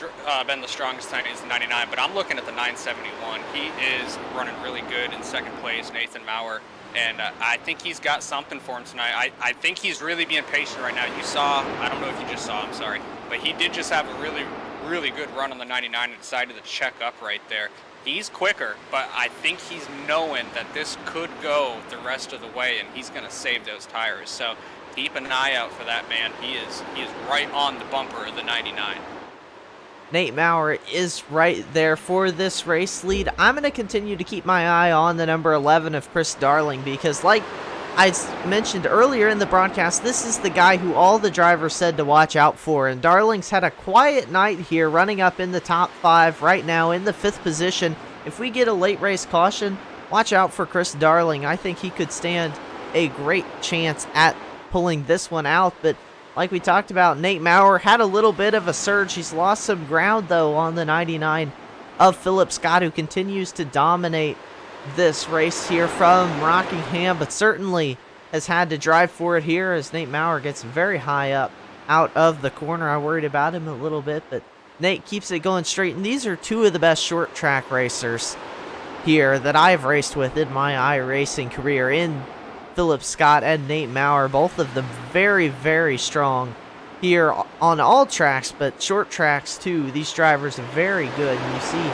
been the strongest tonight is the 99, but I'm looking at the 971. He is running really good in second place, Nathan Maurer, and I think he's got something for him tonight. I think he's really being patient right now. You saw, I don't know if you just saw, I'm sorry, but he did just have a really good run on the 99 and decided to check up right there. He's quicker, but I think he's knowing that this could go the rest of the way, and he's going to save those tires. So keep an eye out for that man. He is right on the bumper of the 99. Nate Maurer is right there for this race lead. I'm going to continue to keep my eye on the number 11 of Chris Darling, because like I mentioned earlier in the broadcast, this is the guy who all the drivers said to watch out for. And Darling's had a quiet night here, running up in the top 5 right now in the 5th position. If we get a late race caution, watch out for Chris Darling. I think he could stand a great chance at pulling this one out. But like we talked about, Nate Maurer had a little bit of a surge. He's lost some ground though on the 99 of Philip Scott, who continues to dominate this race here from Rockingham, but certainly has had to drive for it here as Nate Maurer gets very high up out of the corner. I worried about him a little bit, but Nate keeps it going straight. And these are two of the best short track racers here that I've raced with in my iRacing career, in Philip Scott and Nate Maurer. Both of them very strong here on all tracks, but short tracks too. These drivers are very good. And you see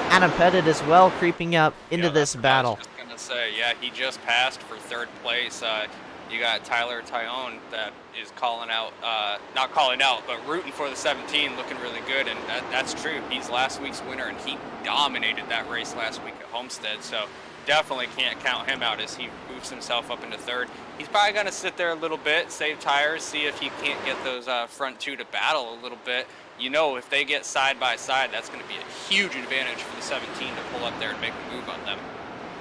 Adam Pettit as well creeping up into this battle. I was just going to say, yeah, he just passed for third place. You got Tyler Tyone that is calling out, not calling out, but rooting for the 17, looking really good, and that's true. He's last week's winner, and he dominated that race last week at Homestead, so definitely can't count him out as he moves himself up into third. He's probably going to sit there a little bit, save tires, see if he can't get those front two to battle a little bit. You know, if they get side by side, that's going to be a huge advantage for the 17 to pull up there and make a move on them.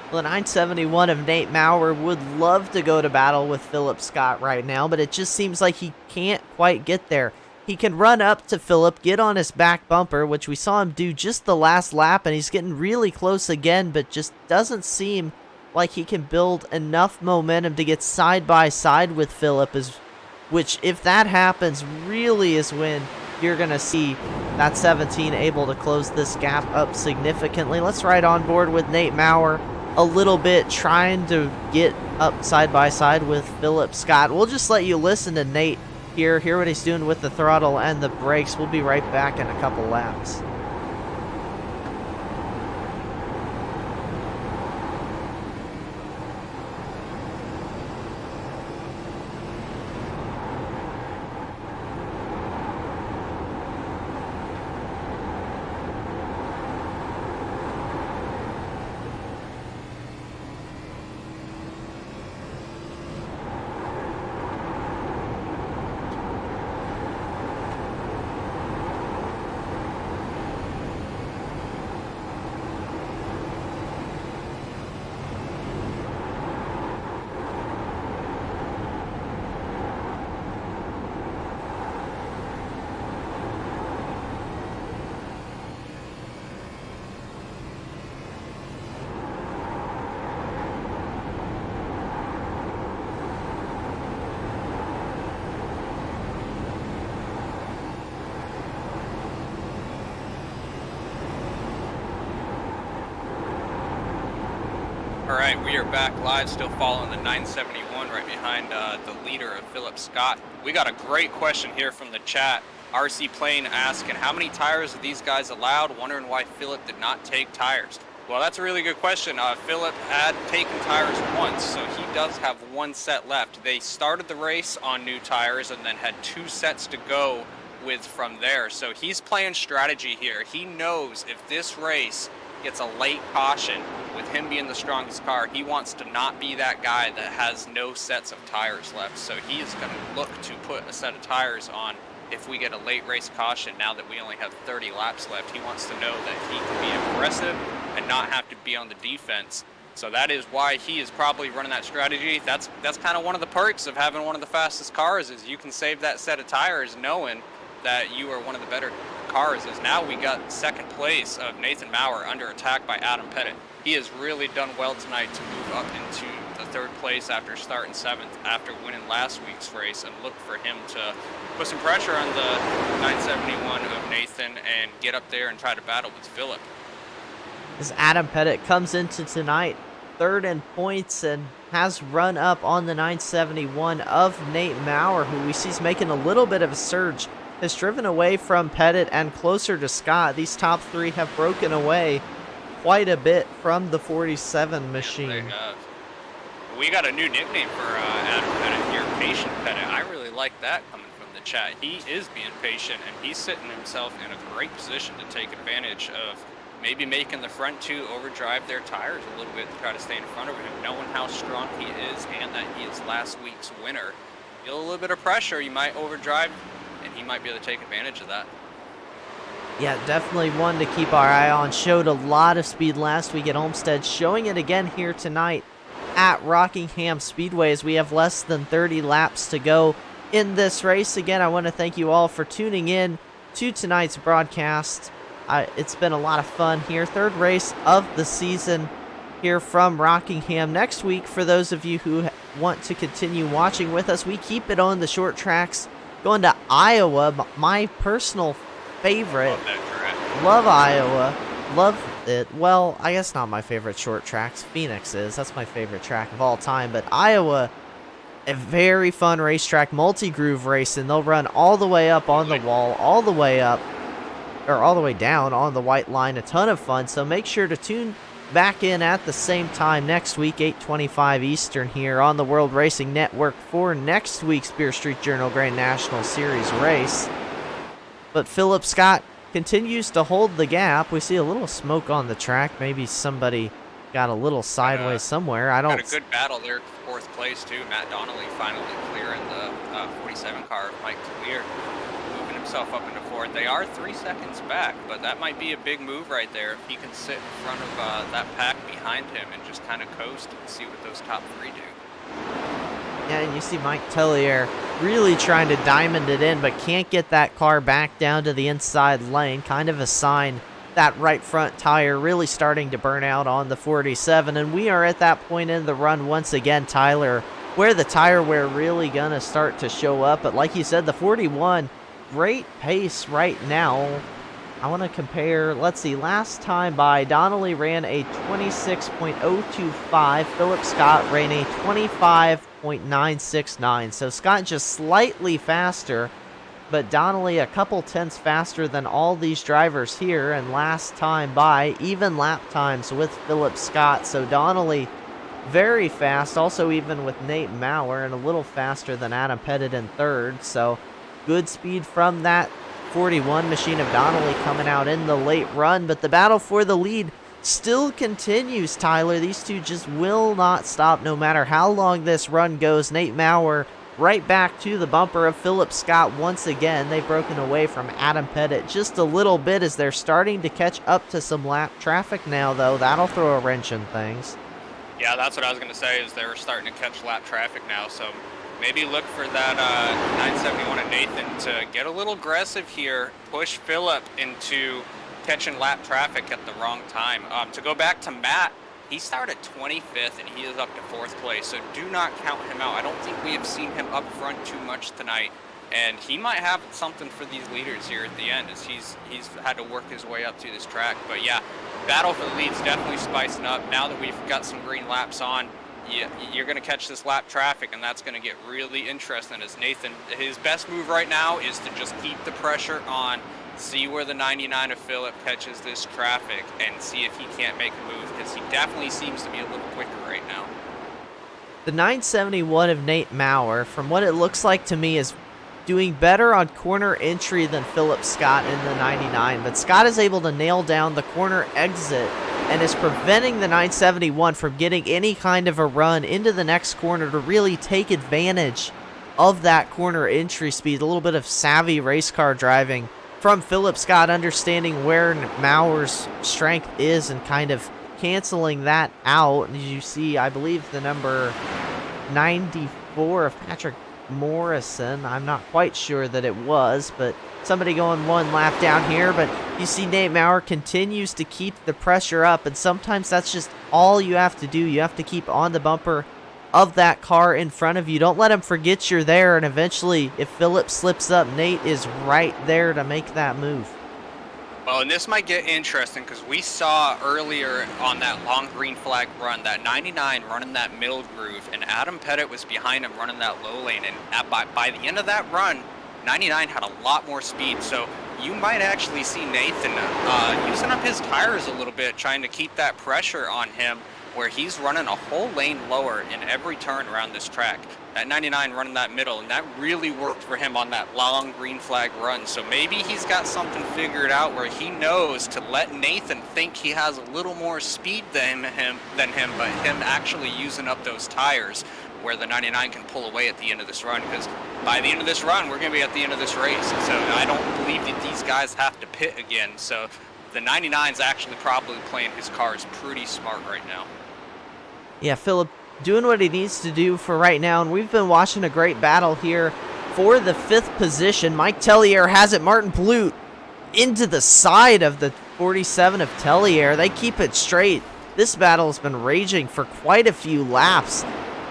Well, the 971 of Nate Maurer would love to go to battle with Philip Scott right now, but it just seems like he can't quite get there. He can run up to Philip, get on his back bumper, which we saw him do just the last lap, and he's getting really close again, but just doesn't seem like he can build enough momentum to get side by side with Philip, which, if that happens, really is when you're going to see that 17 able to close this gap up significantly. Let's ride on board with Nate Maurer a little bit, trying to get up side by side with Philip Scott. We'll just let you listen to Nate here, hear what he's doing with the throttle and the brakes. We'll be right back in a couple laps. All right, we are back live, still following the 971 right behind the leader of Philip Scott. We got a great question here from the chat. RC Plane asking, how many tires are these guys allowed? Wondering why Philip did not take tires. Well, that's a really good question. Philip had taken tires once, so he does have one set left. They started the race on new tires and then had 2 sets to go with from there. So he's playing strategy here. He knows if this race gets a late caution, with him being the strongest car, he wants to not be that guy that has no sets of tires left. So he is going to look to put a set of tires on if we get a late race caution. Now that we only have 30 laps left, he wants to know that he can be aggressive and not have to be on the defense. So that is why he is probably running that strategy. That's kind of one of the perks of having one of the fastest cars, is you can save that set of tires knowing that you are one of the better cars. Is now we got second place of Nathan Maurer under attack by Adam Pettit. He has really done well tonight to move up into the 3rd place after starting 7th after winning last week's race, and look for him to put some pressure on the 971 of Nathan and get up there and try to battle with Philip. As Adam Pettit comes into tonight 3rd in points and has run up on the 971 of Nate Maurer, who we see is making a little bit of a surge, has driven away from Pettit and closer to Scott. These top 3 have broken away quite a bit from the 47 machine. They have. We got a new nickname for Adam Pettit here, Patient Pettit. I really like that coming from the chat. He is being patient, and he's sitting himself in a great position to take advantage of maybe making the front 2 overdrive their tires a little bit to try to stay in front of him, knowing how strong he is and that he is last week's winner. Feel a little bit of pressure, you might overdrive, and he might be able to take advantage of that. Yeah, definitely one to keep our eye on. Showed a lot of speed last week at Homestead, showing it again here tonight at Rockingham Speedway as we have less than 30 laps to go in this race. Again, I want to thank you all for tuning in to tonight's broadcast. It's been a lot of fun here. 3rd race of the season here from Rockingham. Next week, for those of you who want to continue watching with us, we keep it on the short tracks, going to Iowa, my personal favorite. Love Iowa. Love it. Well, I guess not my favorite short tracks. Phoenix is. That's my favorite track of all time. But Iowa, a very fun racetrack, multi-groove racing. They'll run all the way up on the wall, all the way up, or all the way down on the white line. A ton of fun. So make sure to tune back in at the same time next week, 8:25 Eastern, here on the World Racing Network for next week's Beer Street Journal Grand National Series race. But Philip Scott continues to hold the gap. We see a little smoke on the track. Maybe somebody got a little sideways somewhere. I don't. Got a good battle there, 4th place too. Matt Donnelly finally clearing the 47 car of Mike Clear, moving himself up into 4th. They are 3 seconds back, but that might be a big move right there if he can sit in front of that pack behind him and just kind of coast and see what those top 3 do. Yeah, and you see Mike Tellier really trying to diamond it in, but can't get that car back down to the inside lane. Kind of a sign that right front tire really starting to burn out on the 47. And we are at that point in the run once again, Tyler, where the tire wear really going to start to show up. But like you said, the 41, great pace right now. I want to compare, let's see, last time by, Donnelly ran a 26.025. Philip Scott ran a 25.969. So Scott just slightly faster, but Donnelly a couple tenths faster than all these drivers here. And last time by, even lap times with Philip Scott. So Donnelly very fast, also even with Nate Maurer, and a little faster than Adam Pettit in 3rd. So good speed from that 41 machine of Donnelly coming out in the late run, but the battle for the lead still continues, Tyler. These two just will not stop no matter how long this run goes. Nate Maurer right back to the bumper of Philip Scott once again. They've broken away from Adam Pettit just a little bit as they're starting to catch up to some lap traffic now, though. That'll throw a wrench in things. Yeah, that's what I was going to say, is they're starting to catch lap traffic now, so maybe look for that 971 and Nathan to get a little aggressive here, push Philip into catching lap traffic at the wrong time. To go back to Matt, he started 25th and he is up to 4th place, so do not count him out. I don't think we have seen him up front too much tonight, and he might have something for these leaders here at the end, as he's had to work his way up to this track. But yeah, battle for the lead's definitely spicing up. Now that we've got some green laps on, you're going to catch this lap traffic, and that's going to get really interesting as Nathan, his best move right now is to just keep the pressure on, see where the 99 of Philip catches this traffic, and see if he can't make a move, because he definitely seems to be a little quicker right now. The 971 of Nate Maurer, from what it looks like to me, is doing better on corner entry than Philip Scott in the 99, but Scott is able to nail down the corner exit and is preventing the 971 from getting any kind of a run into the next corner to really take advantage of that corner entry speed. A little bit of savvy race car driving from Philip Scott, understanding where Maurer's strength is and kind of canceling that out. As you see, I believe the number 94 of Patrick Morrison, I'm not quite sure that it was, but somebody going one lap down here. But you see Nate Maurer continues to keep the pressure up, and sometimes that's just all you have to do. You have to keep on the bumper of that car in front of you. Don't let him forget you're there, and eventually if Philip slips up, Nate is right there to make that move. Well, and this might get interesting because we saw earlier on that long green flag run, that 99 running that middle groove, and Adam Pettit was behind him running that low lane. And by the end of that run, 99 had a lot more speed. So you might actually see Nathan using up his tires a little bit, trying to keep that pressure on him, where he's running a whole lane lower in every turn around this track. That 99 running that middle, and that really worked for him on that long green flag run. So maybe he's got something figured out where he knows to let Nathan think he has a little more speed than him, but him actually using up those tires where the 99 can pull away at the end of this run, because by the end of this run, we're going to be at the end of this race. So I don't believe that these guys have to pit again. So the 99's actually probably playing his cars pretty smart right now. Yeah, Philip doing what he needs to do for right now, and we've been watching a great battle here for the 5th position. Mike Tellier has it. Martin Plute into the side of the 47 of Tellier. They keep it straight. This battle has been raging for quite a few laps,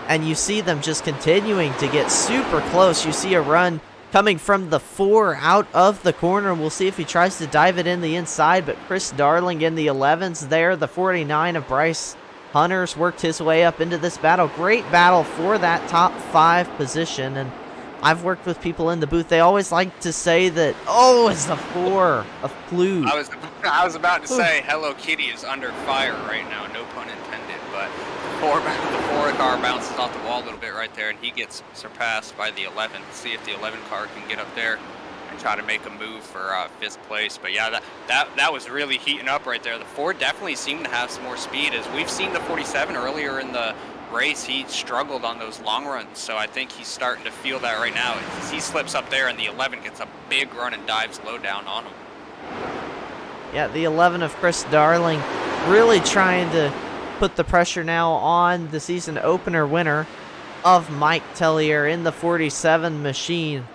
and you see them just continuing to get super close. You see a run coming from the 4 out of the corner. We'll see if he tries to dive it in the inside, but Chris Darling in the 11s there. The 49 of Bryce Hunter's worked his way up into this battle. Great battle for that top 5 position, and I've worked with people in the booth. They always like to say that, oh, it's the 4 of Plute. I was about to say Hello Kitty is under fire right now, no pun intended, but the 4 car bounces off the wall a little bit right there, and he gets surpassed by the 11. See if the 11 car can get up there and try to make a move for 5th place. But yeah, that was really heating up right there. The 4 definitely seemed to have some more speed. As we've seen the 47 earlier in the race, he struggled on those long runs, so I think he's starting to feel that right now. He slips up there, and the 11 gets a big run and dives low down on him. Yeah, the 11 of Chris Darling really trying to put the pressure now on the season opener winner of Mike Tellier in the 47 machine.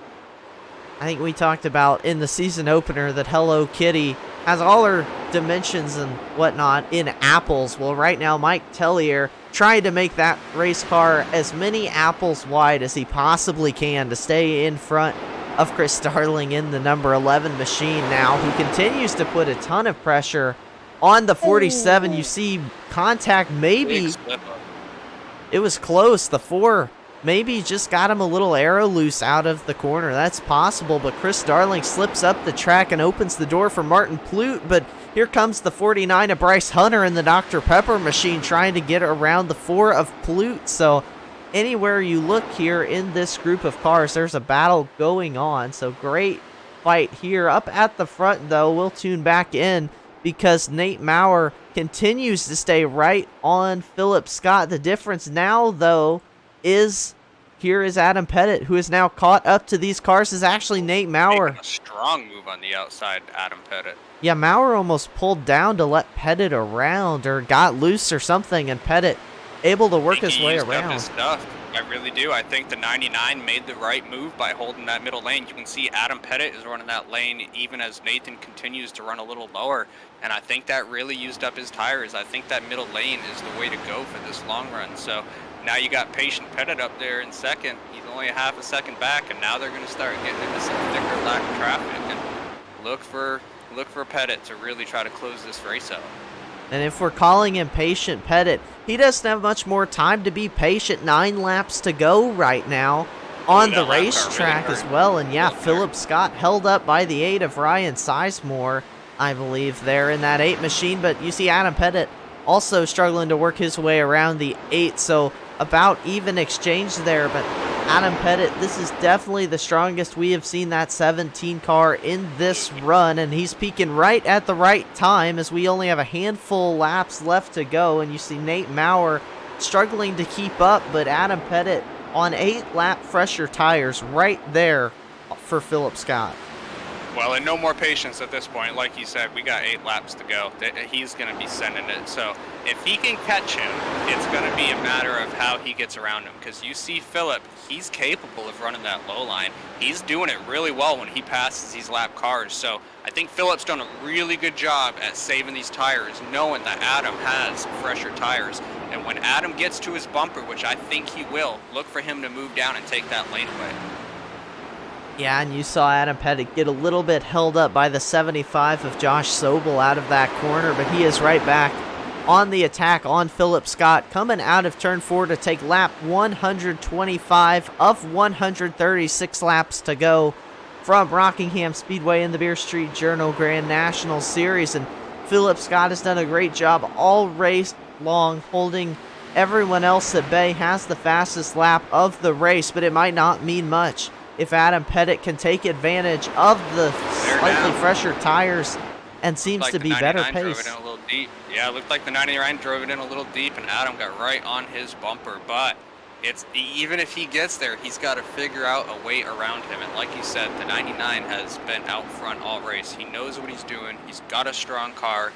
I think we talked about in the season opener that Hello Kitty has all her dimensions and whatnot in apples. Well, right now, Mike Tellier trying to make that race car as many apples wide as he possibly can to stay in front of Chris Darling in the number 11 machine now, who continues to put a ton of pressure on the 47. You see contact maybe. It was close. The 4 maybe just got him a little arrow loose out of the corner. That's possible, but Chris Darling slips up the track and opens the door for Martin Plute, but here comes the 49 of Bryce Hunter in the Dr. Pepper machine trying to get around the 4 of Plute. So anywhere you look here in this group of cars, there's a battle going on. So great fight here. Up at the front, though, we'll tune back in because Nate Maurer continues to stay right on Philip Scott. The difference now, though, is here is Adam Pettit, who is now caught up to these cars. Is actually Nate Maurer. Making a strong move on the outside, Adam Pettit. Yeah, Maurer almost pulled down to let Pettit around, or got loose or something, and Pettit able to work his way around. His stuff. I really do. I think the 99 made the right move by holding that middle lane. You can see Adam Pettit is running that lane even as Nathan continues to run a little lower, and I think that really used up his tires. I think that middle lane is the way to go for this long run. So now you got patient Pettit up there in second. He's only a half a second back, and now they're going to start getting into some thicker lack of traffic. And look for Pettit to really try to close this race out. And if we're calling him Patient Pettit, he doesn't have much more time to be patient. 9 laps to go right now on the racetrack as well. And yeah, Philip Scott held up by the 8 of Ryan Sizemore, I believe, there in that 8 machine. But you see Adam Pettit also struggling to work his way around the 8. So about even exchange there. But Adam Pettit, this is definitely the strongest we have seen that 17 car in this run, and he's peaking right at the right time as we only have a handful of laps left to go. And you see Nate Maurer struggling to keep up, but Adam Pettit on 8 lap fresher tires right there for Philip Scott. Well, and no more patience at this point. Like you said, we got 8 laps to go. He's going to be sending it. So if he can catch him, it's going to be a matter of how he gets around him. Because you see Philip, he's capable of running that low line. He's doing it really well when he passes these lap cars. So I think Philip's done a really good job at saving these tires, knowing that Adam has fresher tires. And when Adam gets to his bumper, which I think he will, look for him to move down and take that lane away. Yeah, and you saw Adam Pettit get a little bit held up by the 75 of Josh Sobel out of that corner, but he is right back on the attack on Philip Scott, coming out of turn 4 to take lap 125 of 136 laps to go from Rockingham Speedway in the Beer Street Journal Grand National Series. And Philip Scott has done a great job all race long, holding everyone else at bay, has the fastest lap of the race, but it might not mean much if Adam Pettit can take advantage of the slightly fresher tires and seems to be better paced. Drove it in a little deep. Yeah, it looked like the 99 drove it in a little deep, and Adam got right on his bumper. But it's even if he gets there, he's got to figure out a way around him. And like you said, the 99 has been out front all race. He knows what he's doing. He's got a strong car.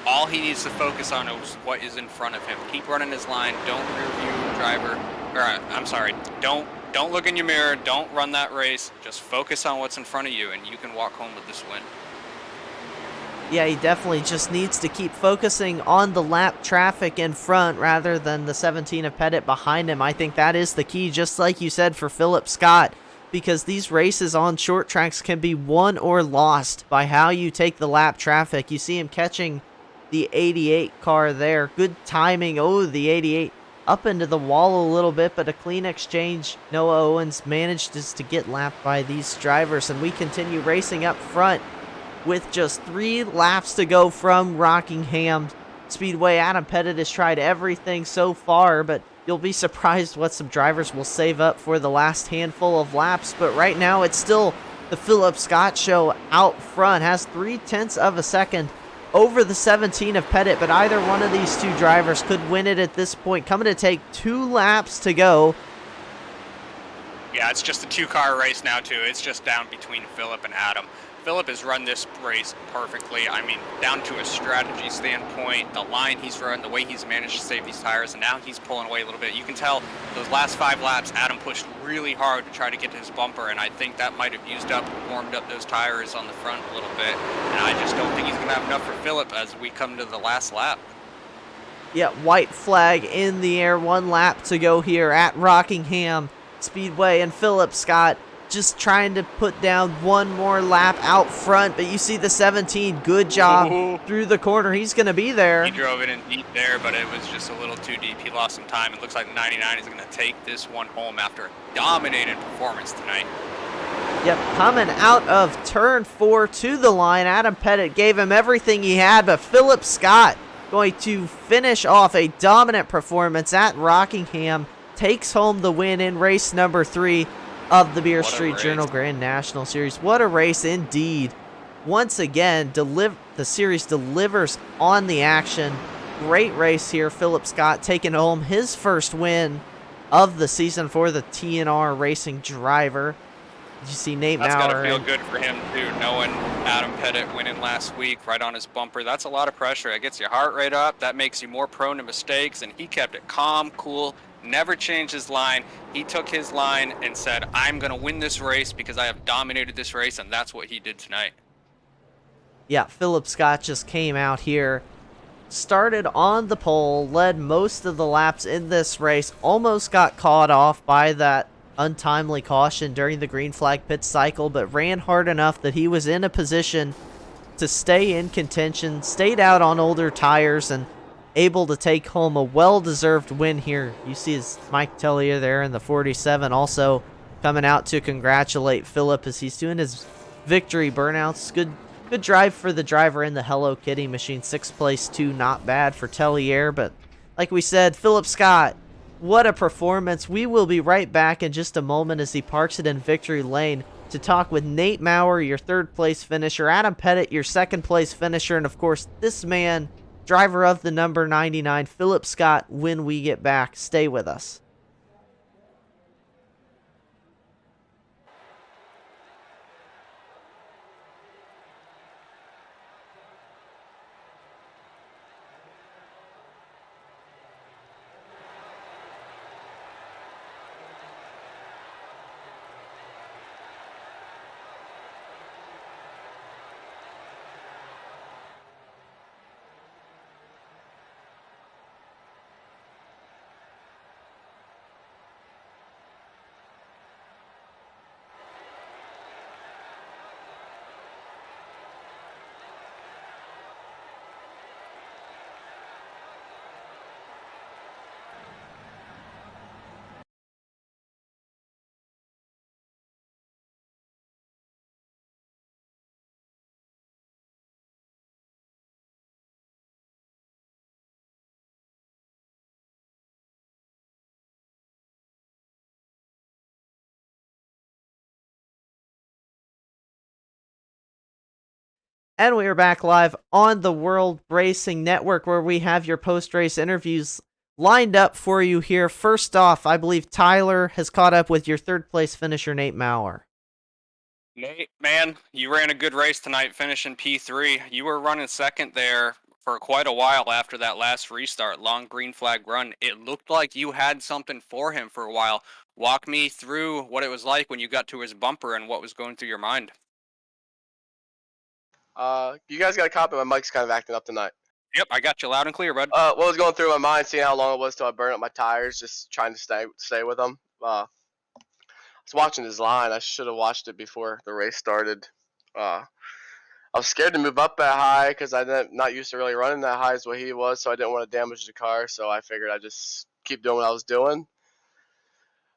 All he needs to focus on is what is in front of him. Keep running his line. Don't rear view driver. Or I'm sorry. Don't look in your mirror. Don't run that race. Just focus on what's in front of you, and you can walk home with this win. Yeah, he definitely just needs to keep focusing on the lap traffic in front rather than the 17 of Pettit behind him. I think that is the key, just like you said, for Philip Scott, because these races on short tracks can be won or lost by how you take the lap traffic. You see him catching the 88 car there. Good timing. Oh, the 88 up into the wall a little bit, but a clean exchange. Noah Owens managed to get lapped by these drivers, and we continue racing up front with just 3 laps to go from Rockingham Speedway. Adam Pettit has tried everything so far, but you'll be surprised what some drivers will save up for the last handful of laps. But right now, it's still the Philip Scott show out front. Has 0.3 of a second over the 17 of Pettit, but either one of these two drivers could win it at this point. Coming to take 2 laps to go. Yeah, it's just a 2-car race now, too. It's just down between Philip and Adam. Philip has run this race perfectly. I mean, down to a strategy standpoint, the line he's run, the way he's managed to save these tires, and now he's pulling away a little bit. You can tell those last 5 laps, Adam pushed really hard to try to get to his bumper, and I think that might have used up, warmed up those tires on the front a little bit. And I just don't think he's going to have enough for Philip as we come to the last lap. Yeah, white flag in the air. 1 lap to go here at Rockingham Speedway, and Philip Scott just trying to put down 1 more lap out front, but you see the 17, good job through the corner. He's going to be there. He drove it in deep there, but it was just a little too deep. He lost some time. It looks like the 99 is going to take this one home after a dominated performance tonight. Yep, coming out of turn 4 to the line, Adam Pettit gave him everything he had, but Philip Scott going to finish off a dominant performance at Rockingham, takes home the win in race number 3 of the Beer Street Journal Grand National Series. What a race indeed. Once again, the series delivers on the action. Great race here. Philip Scott taking home his first win of the season for the TNR Racing driver. Did you see Nate Maurer? That's got to feel good for him, too, knowing Adam Pettit winning last week right on his bumper. That's a lot of pressure. It gets your heart rate up. That makes you more prone to mistakes, and he kept it calm, cool, never changed his line. He took his line and said, I'm going to win this race because I have dominated this race, and that's what he did tonight. Yeah, Philip Scott just came out here, started on the pole, led most of the laps in this race, almost got caught off by that untimely caution during the green flag pit cycle, but ran hard enough that he was in a position to stay in contention, stayed out on older tires, and able to take home a well-deserved win here. You see his Mike Tellier there in the 47 also coming out to congratulate Philip as he's doing his victory burnouts. Good drive for the driver in the Hello Kitty machine. 6th place too, not bad for Tellier, but like we said, Philip Scott, what a performance. We will be right back in just a moment as he parks it in victory lane to talk with Nate Maurer, your 3rd place finisher, Adam Pettit, your 2nd place finisher, and of course this man, driver of the number 99, Philip Scott, when we get back. Stay with us. And we are back live on the World Racing Network, where we have your post-race interviews lined up for you here. First off, I believe Tyler has caught up with your 3rd place finisher, Nate Maurer. Nate, man, you ran a good race tonight, finishing P3. You were running 2nd there for quite a while after that last restart, long green flag run. It looked like you had something for him for a while. Walk me through what it was like when you got to his bumper and what was going through your mind. You guys got a copy? My mic's kind of acting up tonight. Yep, I got you loud and clear, bud. What was going through my mind, seeing how long it was till I burned up my tires, just trying to stay with them. I was watching his line. I should have watched it before the race started. I was scared to move up that high because I'm not used to really running that high as what he was, so I didn't want to damage the car. So I figured I'd just keep doing what I was doing.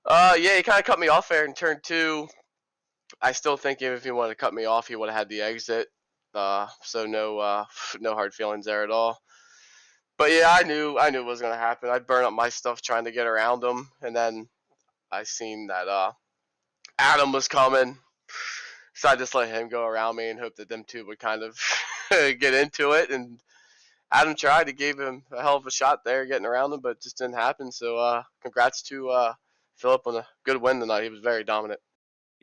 Yeah, he kind of cut me off there in turn 2. I still think if he wanted to cut me off, he would have had the exit. So no hard feelings there at all. But yeah, I knew it was gonna happen. I'd burn up my stuff trying to get around him, and then I seen that Adam was coming, so I just let him go around me and hope that them two would kind of get into it. And Adam tried to give him a hell of a shot there, getting around him, but it just didn't happen. So congrats to Philip on a good win tonight. He was very dominant.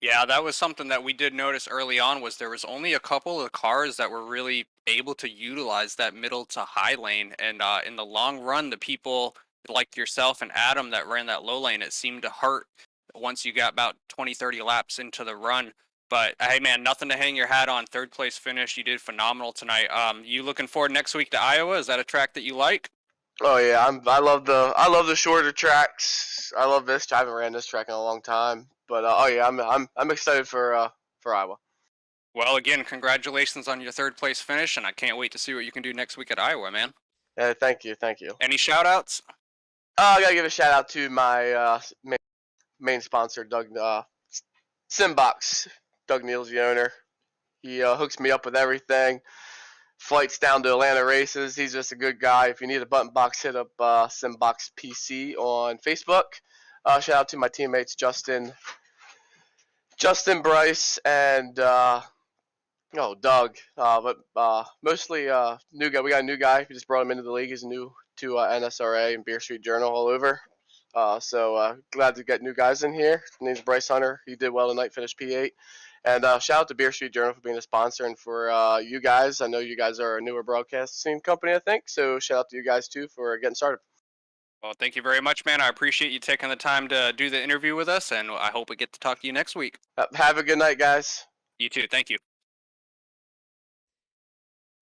Yeah, that was something that we did notice early on, was there was only a couple of cars that were really able to utilize that middle to high lane. And in the long run, the people like yourself and Adam that ran that low lane, it seemed to hurt once you got about 20, 30 laps into the run. But hey, man, nothing to hang your hat on. 3rd place finish. You did phenomenal tonight. You looking forward next week to Iowa? Is that a track that you like? Oh yeah, I love the shorter tracks. I love this. I haven't ran this track in a long time, but oh yeah, I'm excited for Iowa. Well, again, congratulations on your 3rd place finish, and I can't wait to see what you can do next week at Iowa, man. Yeah, thank you. Any shout outs? I gotta give a shout out to my main sponsor, Doug Simbox. Doug Neal's the owner. He hooks me up with everything. Flights down to Atlanta races. He's just a good guy. If you need a button box, hit up Simbox PC on Facebook. Shout out to my teammates Justin, Bryce, and Doug. But mostly new guy. We got a new guy. We just brought him into the league. He's new to NSRA and Beer Street Journal all over. So glad to get new guys in here. His name's Bryce Hunter. He did well tonight, finished P8. And shout out to Beer Street Journal for being a sponsor, and for you guys. I know you guys are a newer broadcasting company, I think. So shout out to you guys too for getting started. Well, thank you very much, man. I appreciate you taking the time to do the interview with us, and I hope we get to talk to you next week. Have a good night, guys. You too. Thank you.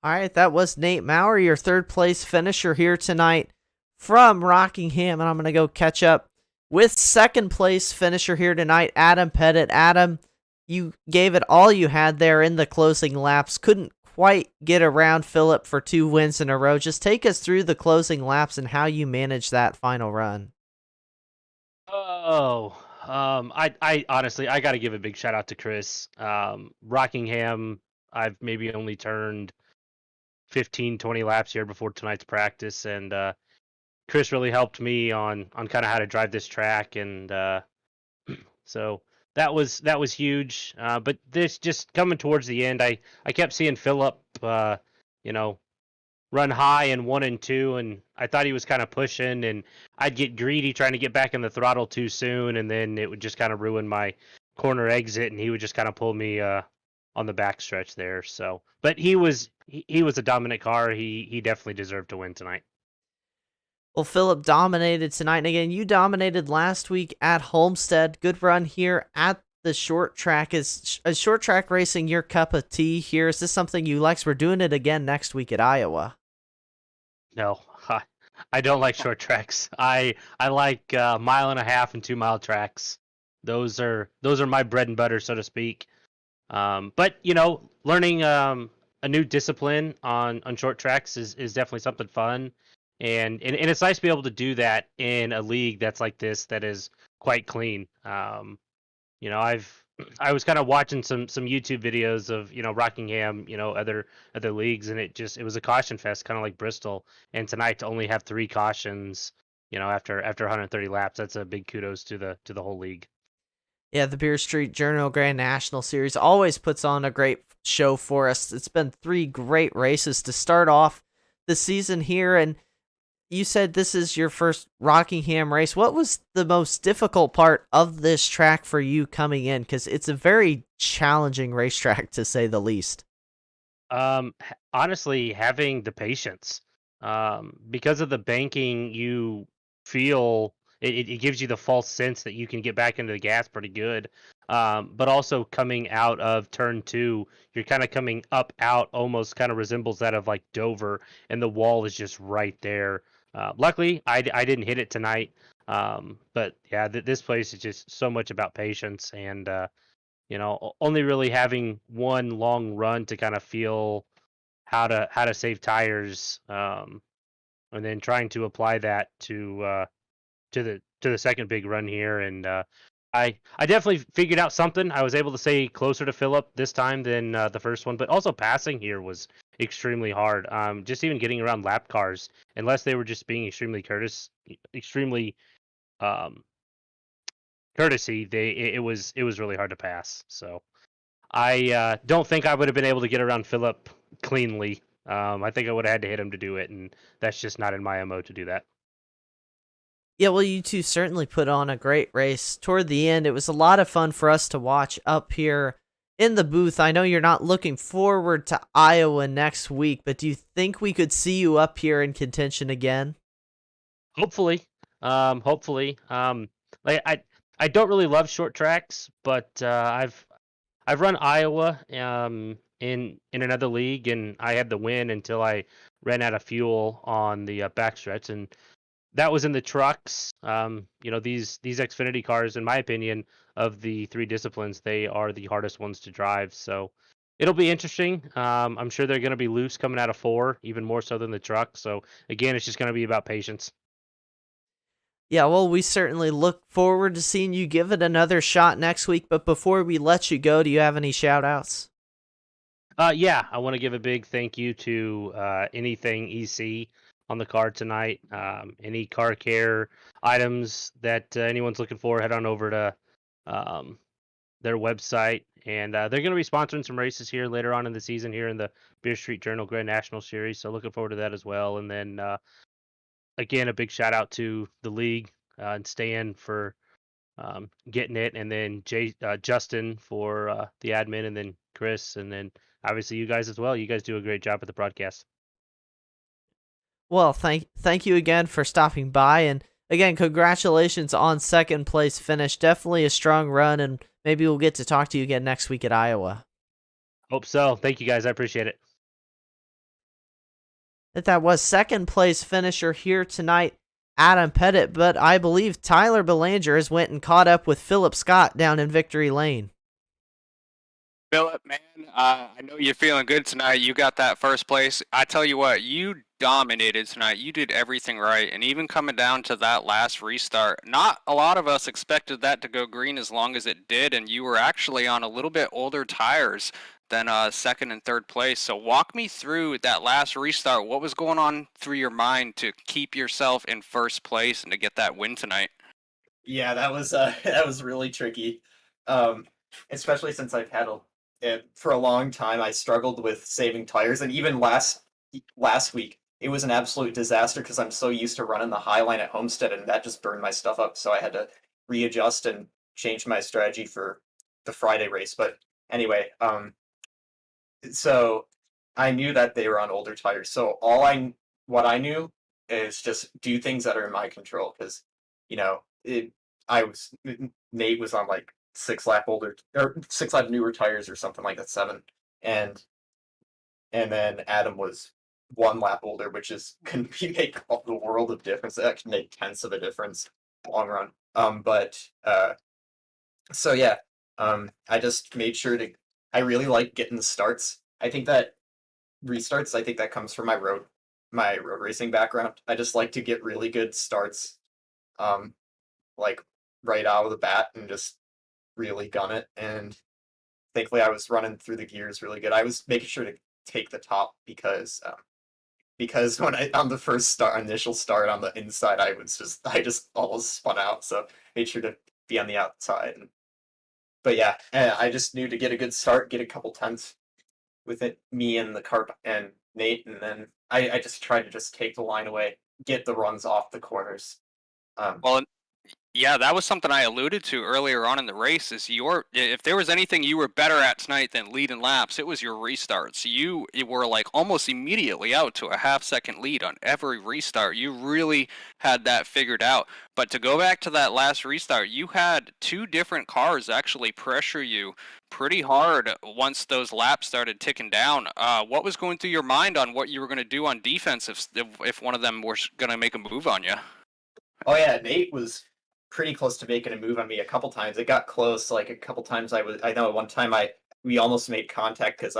All right, that was Nate Maurer, your 3rd place finisher here tonight from Rockingham, and I'm going to go catch up with 2nd place finisher here tonight, Adam Pettit. Adam, you gave it all you had there in the closing laps. Couldn't quite get around Philip for 2 wins in a row. Just take us through the closing laps and how you managed that final run. Oh, I honestly, I got to give a big shout out to Chris. Rockingham, I've maybe only turned 15, 20 laps here before tonight's practice, and Chris really helped me on kind of how to drive this track, and so that was huge. But this just coming towards the end, I kept seeing Philip, you know, run high in 1 and 2, and I thought he was kind of pushing, and I'd get greedy trying to get back in the throttle too soon, and then it would just kind of ruin my corner exit, and he would just kind of pull me on the backstretch there. So, but he was a dominant car. He definitely deserved to win tonight. Well, Philip dominated tonight, and again, you dominated last week at Homestead. Good run here at the short track. Is short track racing your cup of tea here? Is this something you like? 'Cause we're doing it again next week at Iowa. No, I don't like short tracks. I like 1.5 and 2 mile tracks. Those are my bread and butter, so to speak. But learning a new discipline on short tracks is definitely something fun, and it's nice to be able to do that in a league that's like this, that is quite clean. I was kind of watching some YouTube videos of Rockingham, other leagues, and it was a caution fest, kind of like Bristol. And tonight to only have 3 cautions, after 130 laps, that's a big kudos to the whole league. Yeah, the Beer Street Journal Grand National Series always puts on a great show for us. It's been 3 great races to start off the season here, and you said this is your first Rockingham race. What was the most difficult part of this track for you coming in? Because it's a very challenging racetrack, to say the least. Honestly, having the patience, because of the banking, you feel it gives you the false sense that you can get back into the gas pretty good. But also coming out of turn 2, you're kind of coming up out, almost kind of resembles that of like Dover, and the wall is just right there. Luckily, I didn't hit it tonight. But yeah, this place is just so much about patience, and only really having one long run to kind of feel how to save tires, and then trying to apply that to the second big run here. And I definitely figured out something. I was able to stay closer to Philip this time than the first one, but also passing here was extremely hard. Just even getting around lap cars, unless they were just being extremely um, courtesy, it was really hard to pass. So I don't think I would have been able to get around Philip cleanly. I think I would have had to hit him to do it, and that's just not in my MO to do that. Yeah, well, you two certainly put on a great race. Toward the end, it was a lot of fun for us to watch up here in the booth. I know you're not looking forward to Iowa next week, but do you think we could see you up here in contention again? Hopefully, hopefully. Like I don't really love short tracks, but I've run Iowa in another league, and I had the win until I ran out of fuel on the backstretch, and that was in the trucks. These Xfinity cars, in my opinion, of the 3 disciplines, they are the hardest ones to drive. So it'll be interesting. I'm sure they're going to be loose coming out of 4, even more so than the truck. So again, it's just going to be about patience. Yeah, well, we certainly look forward to seeing you give it another shot next week. But before we let you go, do you have any shout outs? Yeah, I want to give a big thank you to Anything EC on the card tonight. Any car care items that anyone's looking for, head on over to um, their website. And they're going to be sponsoring some races here later on in the season here in the Beer Street Journal Grand National Series. So looking forward to that as well. And then again, a big shout out to the league and Stan for getting it, and then Justin for the admin, and then Chris, and then obviously you guys as well. You guys do a great job at the broadcast. Well, thank you again for stopping by, and again, congratulations on second place finish. Definitely a strong run, and maybe we'll get to talk to you again next week at Iowa. Hope so. Thank you guys. I appreciate it. That was second place finisher here tonight, Adam Pettit, but I believe Tyler Belanger has went and caught up with Philip Scott down in Victory Lane. Philip, man, I know you're feeling good tonight. You got that first place. I tell you what, you dominated tonight. You did everything right. And even coming down to that last restart, not a lot of us expected that to go green as long as it did. And you were actually on a little bit older tires than second and third place. So walk me through that last restart. What was going on through your mind to keep yourself in first place and to get that win tonight? Yeah, that was that was really tricky. Especially since I've had for a long time I struggled with saving tires, and even last week it was an absolute disaster because I'm so used to running the high line at Homestead, and that just burned my stuff up. So I had to readjust and change my strategy for the Friday race. But anyway, so I knew that they were on older tires. So what I knew is just do things that are in my control, because you know it. I was Nate was on like 6 lap older or 6 lap newer tires or something like that, 7, and then Adam was 1 lap older, which is can make the world of difference. That can make tenths of a difference long run. But so yeah, I just made sure to. I really like getting the starts. I think that restarts. I think that comes from my road racing background. I just like to get really good starts, um, like right out of the bat and just really gun it. And thankfully, I was running through the gears really good. I was making sure to take the top because when I on the initial start on the inside, I just almost spun out. So made sure to be on the outside. But yeah, I just knew to get a good start, get a couple tenths with it, me and the carp and Nate, and then I just tried to just take the line away, get the runs off the corners. Um, Well, yeah, that was something I alluded to earlier on in the race. Is if there was anything you were better at tonight than leading laps, it was your restarts. You were like almost immediately out to a half-second lead on every restart. You really had that figured out. But to go back to that last restart, you had two different cars actually pressure you pretty hard once those laps started ticking down. What was going through your mind on what you were going to do on defense if one of them was going to make a move on you? oh yeah, Nate was pretty close to making a move on me a couple times. It got close, like a couple times. I know one time we almost made contact because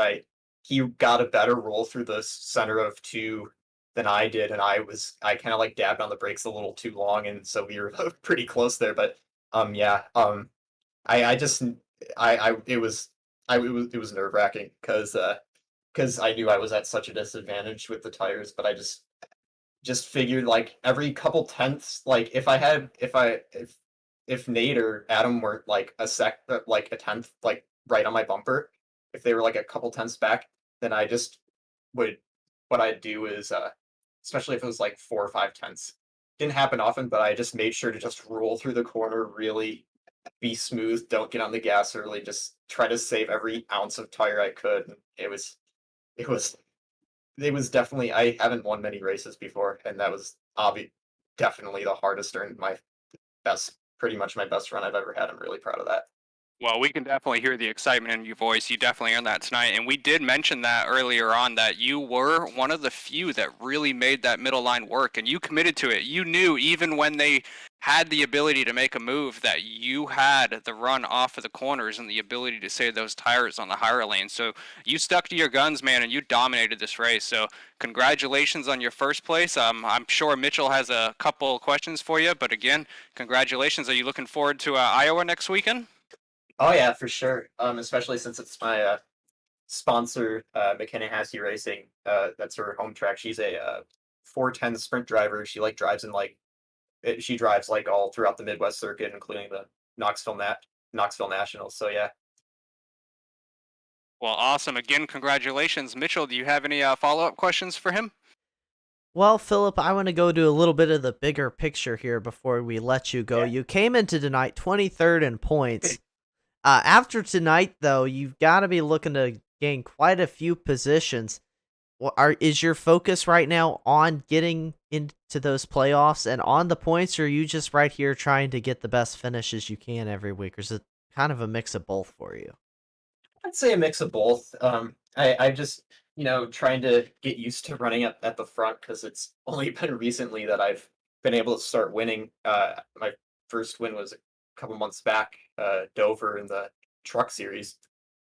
he got a better roll through the center of two than I did, and I kind of like dabbed on the brakes a little too long, and so we were pretty close there. But yeah, I just I it was it was nerve wracking because I knew I was at such a disadvantage with the tires, but I just figured like every couple tenths, like if Nate or Adam weren't like like a tenth like right on my bumper, if they were like a couple tenths back, then I just would what I'd do is especially if it was like 4 or 5 tenths. Didn't happen often, but I just made sure to just roll through the corner, really be smooth, don't get on the gas early, just try to save every ounce of tire I could. It was it was definitely. I haven't won many races before, and that was definitely the hardest and my pretty much my best run I've ever had. I'm really proud of that. Well, we can definitely hear the excitement in your voice. You definitely earned that tonight. And we did mention that earlier on that you were one of the few that really made that middle line work and you committed to it. You knew even when they had the ability to make a move that you had the run off of the corners and the ability to save those tires on the higher lane. So you stuck to your guns, man, and you dominated this race. So congratulations on your first place. I'm sure Mitchell has a couple questions for you, but again, congratulations. Are you looking forward to Iowa next weekend? Oh yeah, for sure. Especially since it's my sponsor, McKinney-Hassey Racing. That's her home track. She's a 410 sprint driver. She like drives in like she drives like all throughout the Midwest circuit, including the Knoxville Nationals. So yeah. Well, awesome. Again, congratulations. Mitchell, do you have any follow-up questions for him? Well, Philip, I want to go to a little bit of the bigger picture here before we let you go. Yeah. You came into tonight 23rd in points. After tonight, though, you've got to be looking to gain quite a few positions. Is your focus right now on getting into those playoffs and on the points, or are you just right here trying to get the best finishes you can every week, or is it kind of a mix of both for you? I'd say a mix of both. I just, trying to get used to running at the front because it's only been recently that I've been able to start winning. My first win was a couple months back, Dover in the truck series.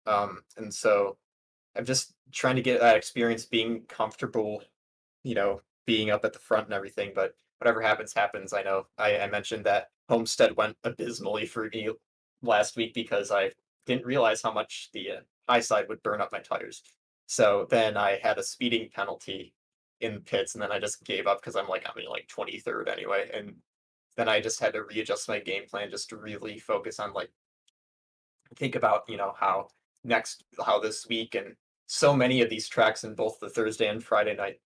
And so I'm just trying to get that experience being comfortable, being up at the front and everything. But whatever happens, happens. I know I mentioned that Homestead went abysmally for me last week because I didn't realize how much the high side would burn up my tires. So then I had a speeding penalty in the pits, and then I just gave up because I'm in like 23rd anyway. And then I just had to readjust my game plan just to really focus on think about how this week and so many of these tracks in both the Thursday and Friday night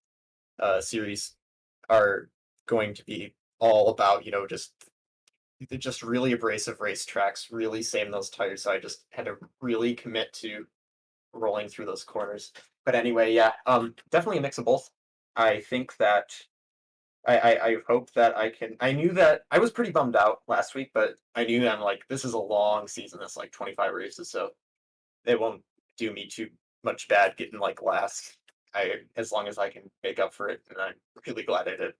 series are going to be all about just really abrasive race tracks, really saving those tires. So I just had to really commit to rolling through those corners. But anyway, yeah, definitely a mix of both. I think that I hope that I can. I knew that I was pretty bummed out last week, but I knew I'm like, this is a long season. It's like 25 races, so it won't do me too much bad getting like last. As long as I can make up for it, and I'm really glad I did.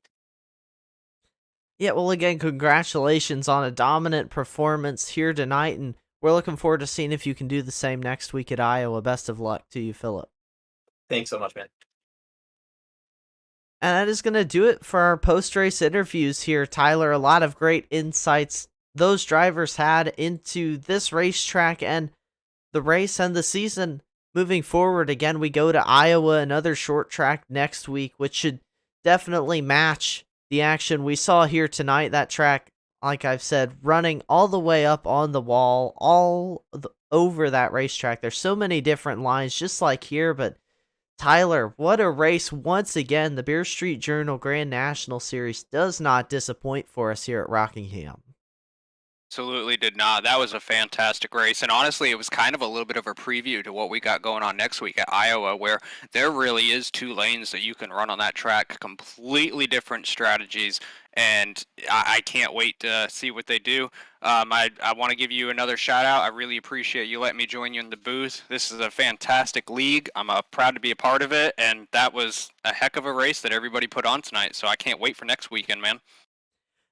Yeah, well, again, congratulations on a dominant performance here tonight, and we're looking forward to seeing if you can do the same next week at Iowa. Best of luck to you, Philip. Thanks so much, man. And that is going to do it for our post-race interviews here, Tyler. A lot of great insights those drivers had into this racetrack and the race and the season moving forward. Again, we go to Iowa, another short track next week, which should definitely match the action we saw here tonight. That track, like I've said, running all the way up on the wall, over that racetrack. There's so many different lines, just like here, but Tyler, what a race once again. The Beer Street Journal Grand National Series does not disappoint for us here at Rockingham. Absolutely did not. That was a fantastic race. And honestly, it was kind of a little bit of a preview to what we got going on next week at Iowa, where there really is 2 lanes that you can run on that track, completely different strategies. And I can't wait to see what they do. I want to give you another shout out. I really appreciate you letting me join you in the booth. This is a fantastic league. I'm proud to be a part of it. And that was a heck of a race that everybody put on tonight. So I can't wait for next weekend, man.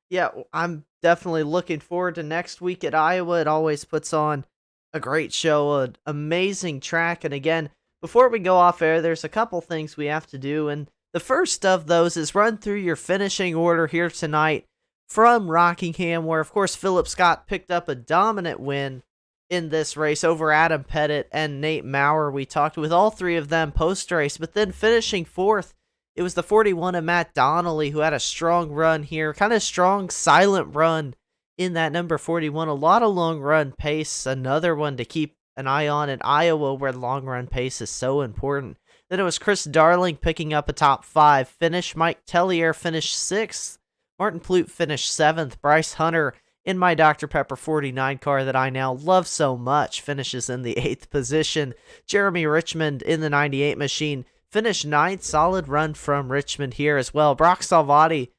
Yeah, I'm definitely looking forward to next week at Iowa. It always puts on a great show, an amazing track. And again, before we go off air, there's a couple things we have to do. And the first of those is run through your finishing order here tonight from Rockingham, where, of course, Philip Scott picked up a dominant win in this race over Adam Pettit and Nate Maurer. We talked with all 3 of them post-race, but then finishing 4th, it was the 41 of Matt Donnelly who had a strong run here, kind of strong, silent run in that number 41. A lot of long run pace, another one to keep an eye on at Iowa where long run pace is so important. Then it was Chris Darling picking up a top 5 finish. Mike Tellier finished 6th. Martin Plute finished 7th. Bryce Hunter in my Dr. Pepper 49 car that I now love so much finishes in the 8th position. Jeremy Richmond in the 98 machine finished 9th. Solid run from Richmond here as well. Brock Salvati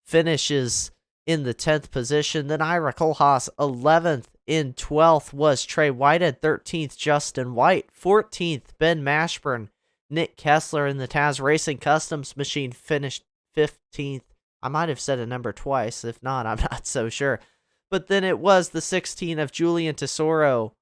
finishes in the 10th position. Then Ira Kohlhaas 11th. In 12th was Trey Whitehead. 13th, Justin White. 14th, Ben Mashburn. Nick Kessler in the Taz Racing Customs machine finished 15th. I might have said a number twice. If not, I'm not so sure. But then it was the 16 of Julian Tesoro.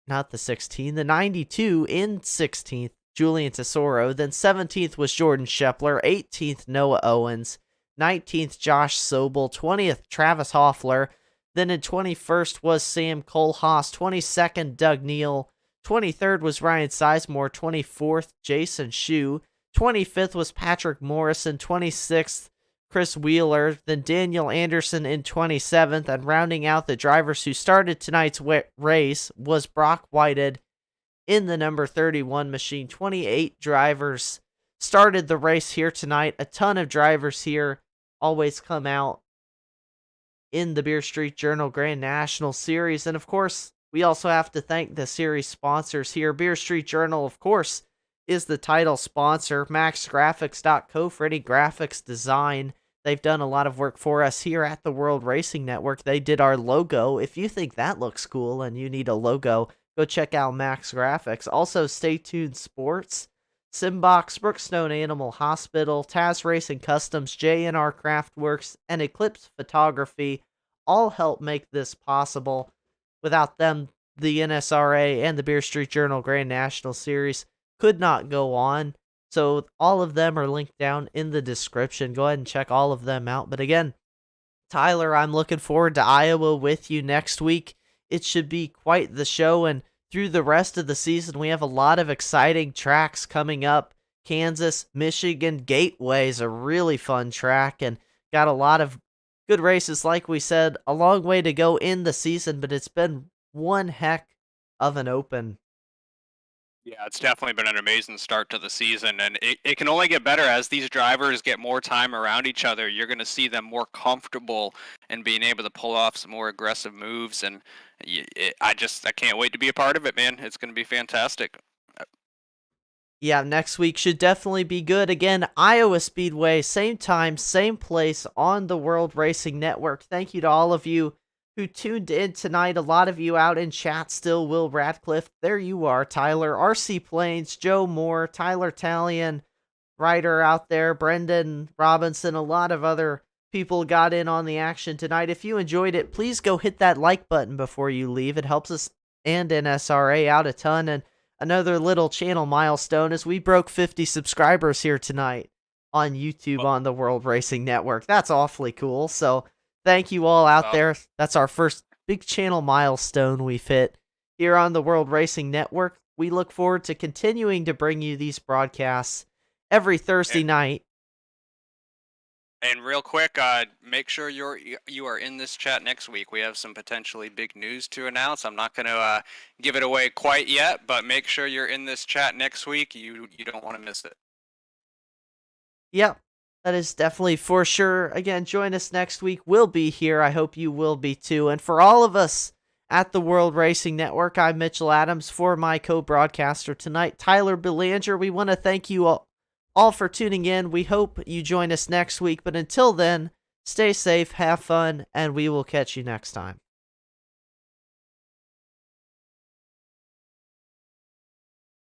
Not the 16, the 92 in 16th. Julian Tesoro. Then 17th was Jordan Shepler. 18th, Noah Owens. 19th, Josh Sobel. 20th, Travis Hoffler. Then in 21st was Sam Kohlhaas. 22nd, Doug Neal. 23rd was Ryan Sizemore. 24th, Jason Shue. 25th was Patrick Morrison. 26th, Chris Wheeler. Then Daniel Anderson in 27th. And rounding out the drivers who started tonight's race was Brock Whitehead in the number 31 machine. 28 drivers started the race here tonight. A ton of drivers here always come out in the Beer Street Journal Grand National Series. And of course, we also have to thank the series sponsors here. Beer Street Journal, of course, is the title sponsor. MaxGraphics.co for any graphics design. They've done a lot of work for us here at the World Racing Network. They did our logo. If you think that looks cool and you need a logo, go check out Max Graphics. Also, Stay Tuned Sports, Simbox, Brookstone Animal Hospital, Taz Racing Customs, JNR Craftworks, and Eclipse Photography all help make this possible. Without them, the NSRA and the Beer Street Journal Grand National Series could not go on. So all of them are linked down in the description. Go ahead and check all of them out. But again, Tyler, I'm looking forward to Iowa with you next week. It should be quite the show, and through the rest of the season, we have a lot of exciting tracks coming up. Kansas, Michigan, Gateway is a really fun track, and got a lot of good races. Like we said, a long way to go in the season, but it's been one heck of an open. Yeah, it's definitely been an amazing start to the season, and it can only get better as these drivers get more time around each other. You're going to see them more comfortable and being able to pull off some more aggressive moves, and I can't wait to be a part of it, man. It's going to be fantastic. Yeah, next week should definitely be good. Again, Iowa Speedway, same time, same place on the World Racing Network. Thank you to all of you who tuned in tonight. A lot of you out in chat still. Will Radcliffe, there you are. Tyler, RC Plains, Joe Moore, Tyler Talion, Ryder out there, Brendan Robinson, a lot of other people got in on the action tonight. If you enjoyed it, please go hit that like button before you leave. It helps us and NSRA out a ton. And another little channel milestone is we broke 50 subscribers here tonight on YouTube on the World Racing Network. That's awfully cool. So thank you all out there. That's our first big channel milestone we've hit here on the World Racing Network. We look forward to continuing to bring you these broadcasts every Thursday night. And real quick, make sure you are in this chat next week. We have some potentially big news to announce. I'm not going to give it away quite yet, but make sure you're in this chat next week. You don't want to miss it. Yep, that is definitely for sure. Again, join us next week. We'll be here. I hope you will be too. And for all of us at the World Racing Network, I'm Mitchell Adams. For my co-broadcaster tonight, Tyler Belanger, we want to thank you all for tuning in. We hope you join us next week. But until then, stay safe, have fun, and we will catch you next time.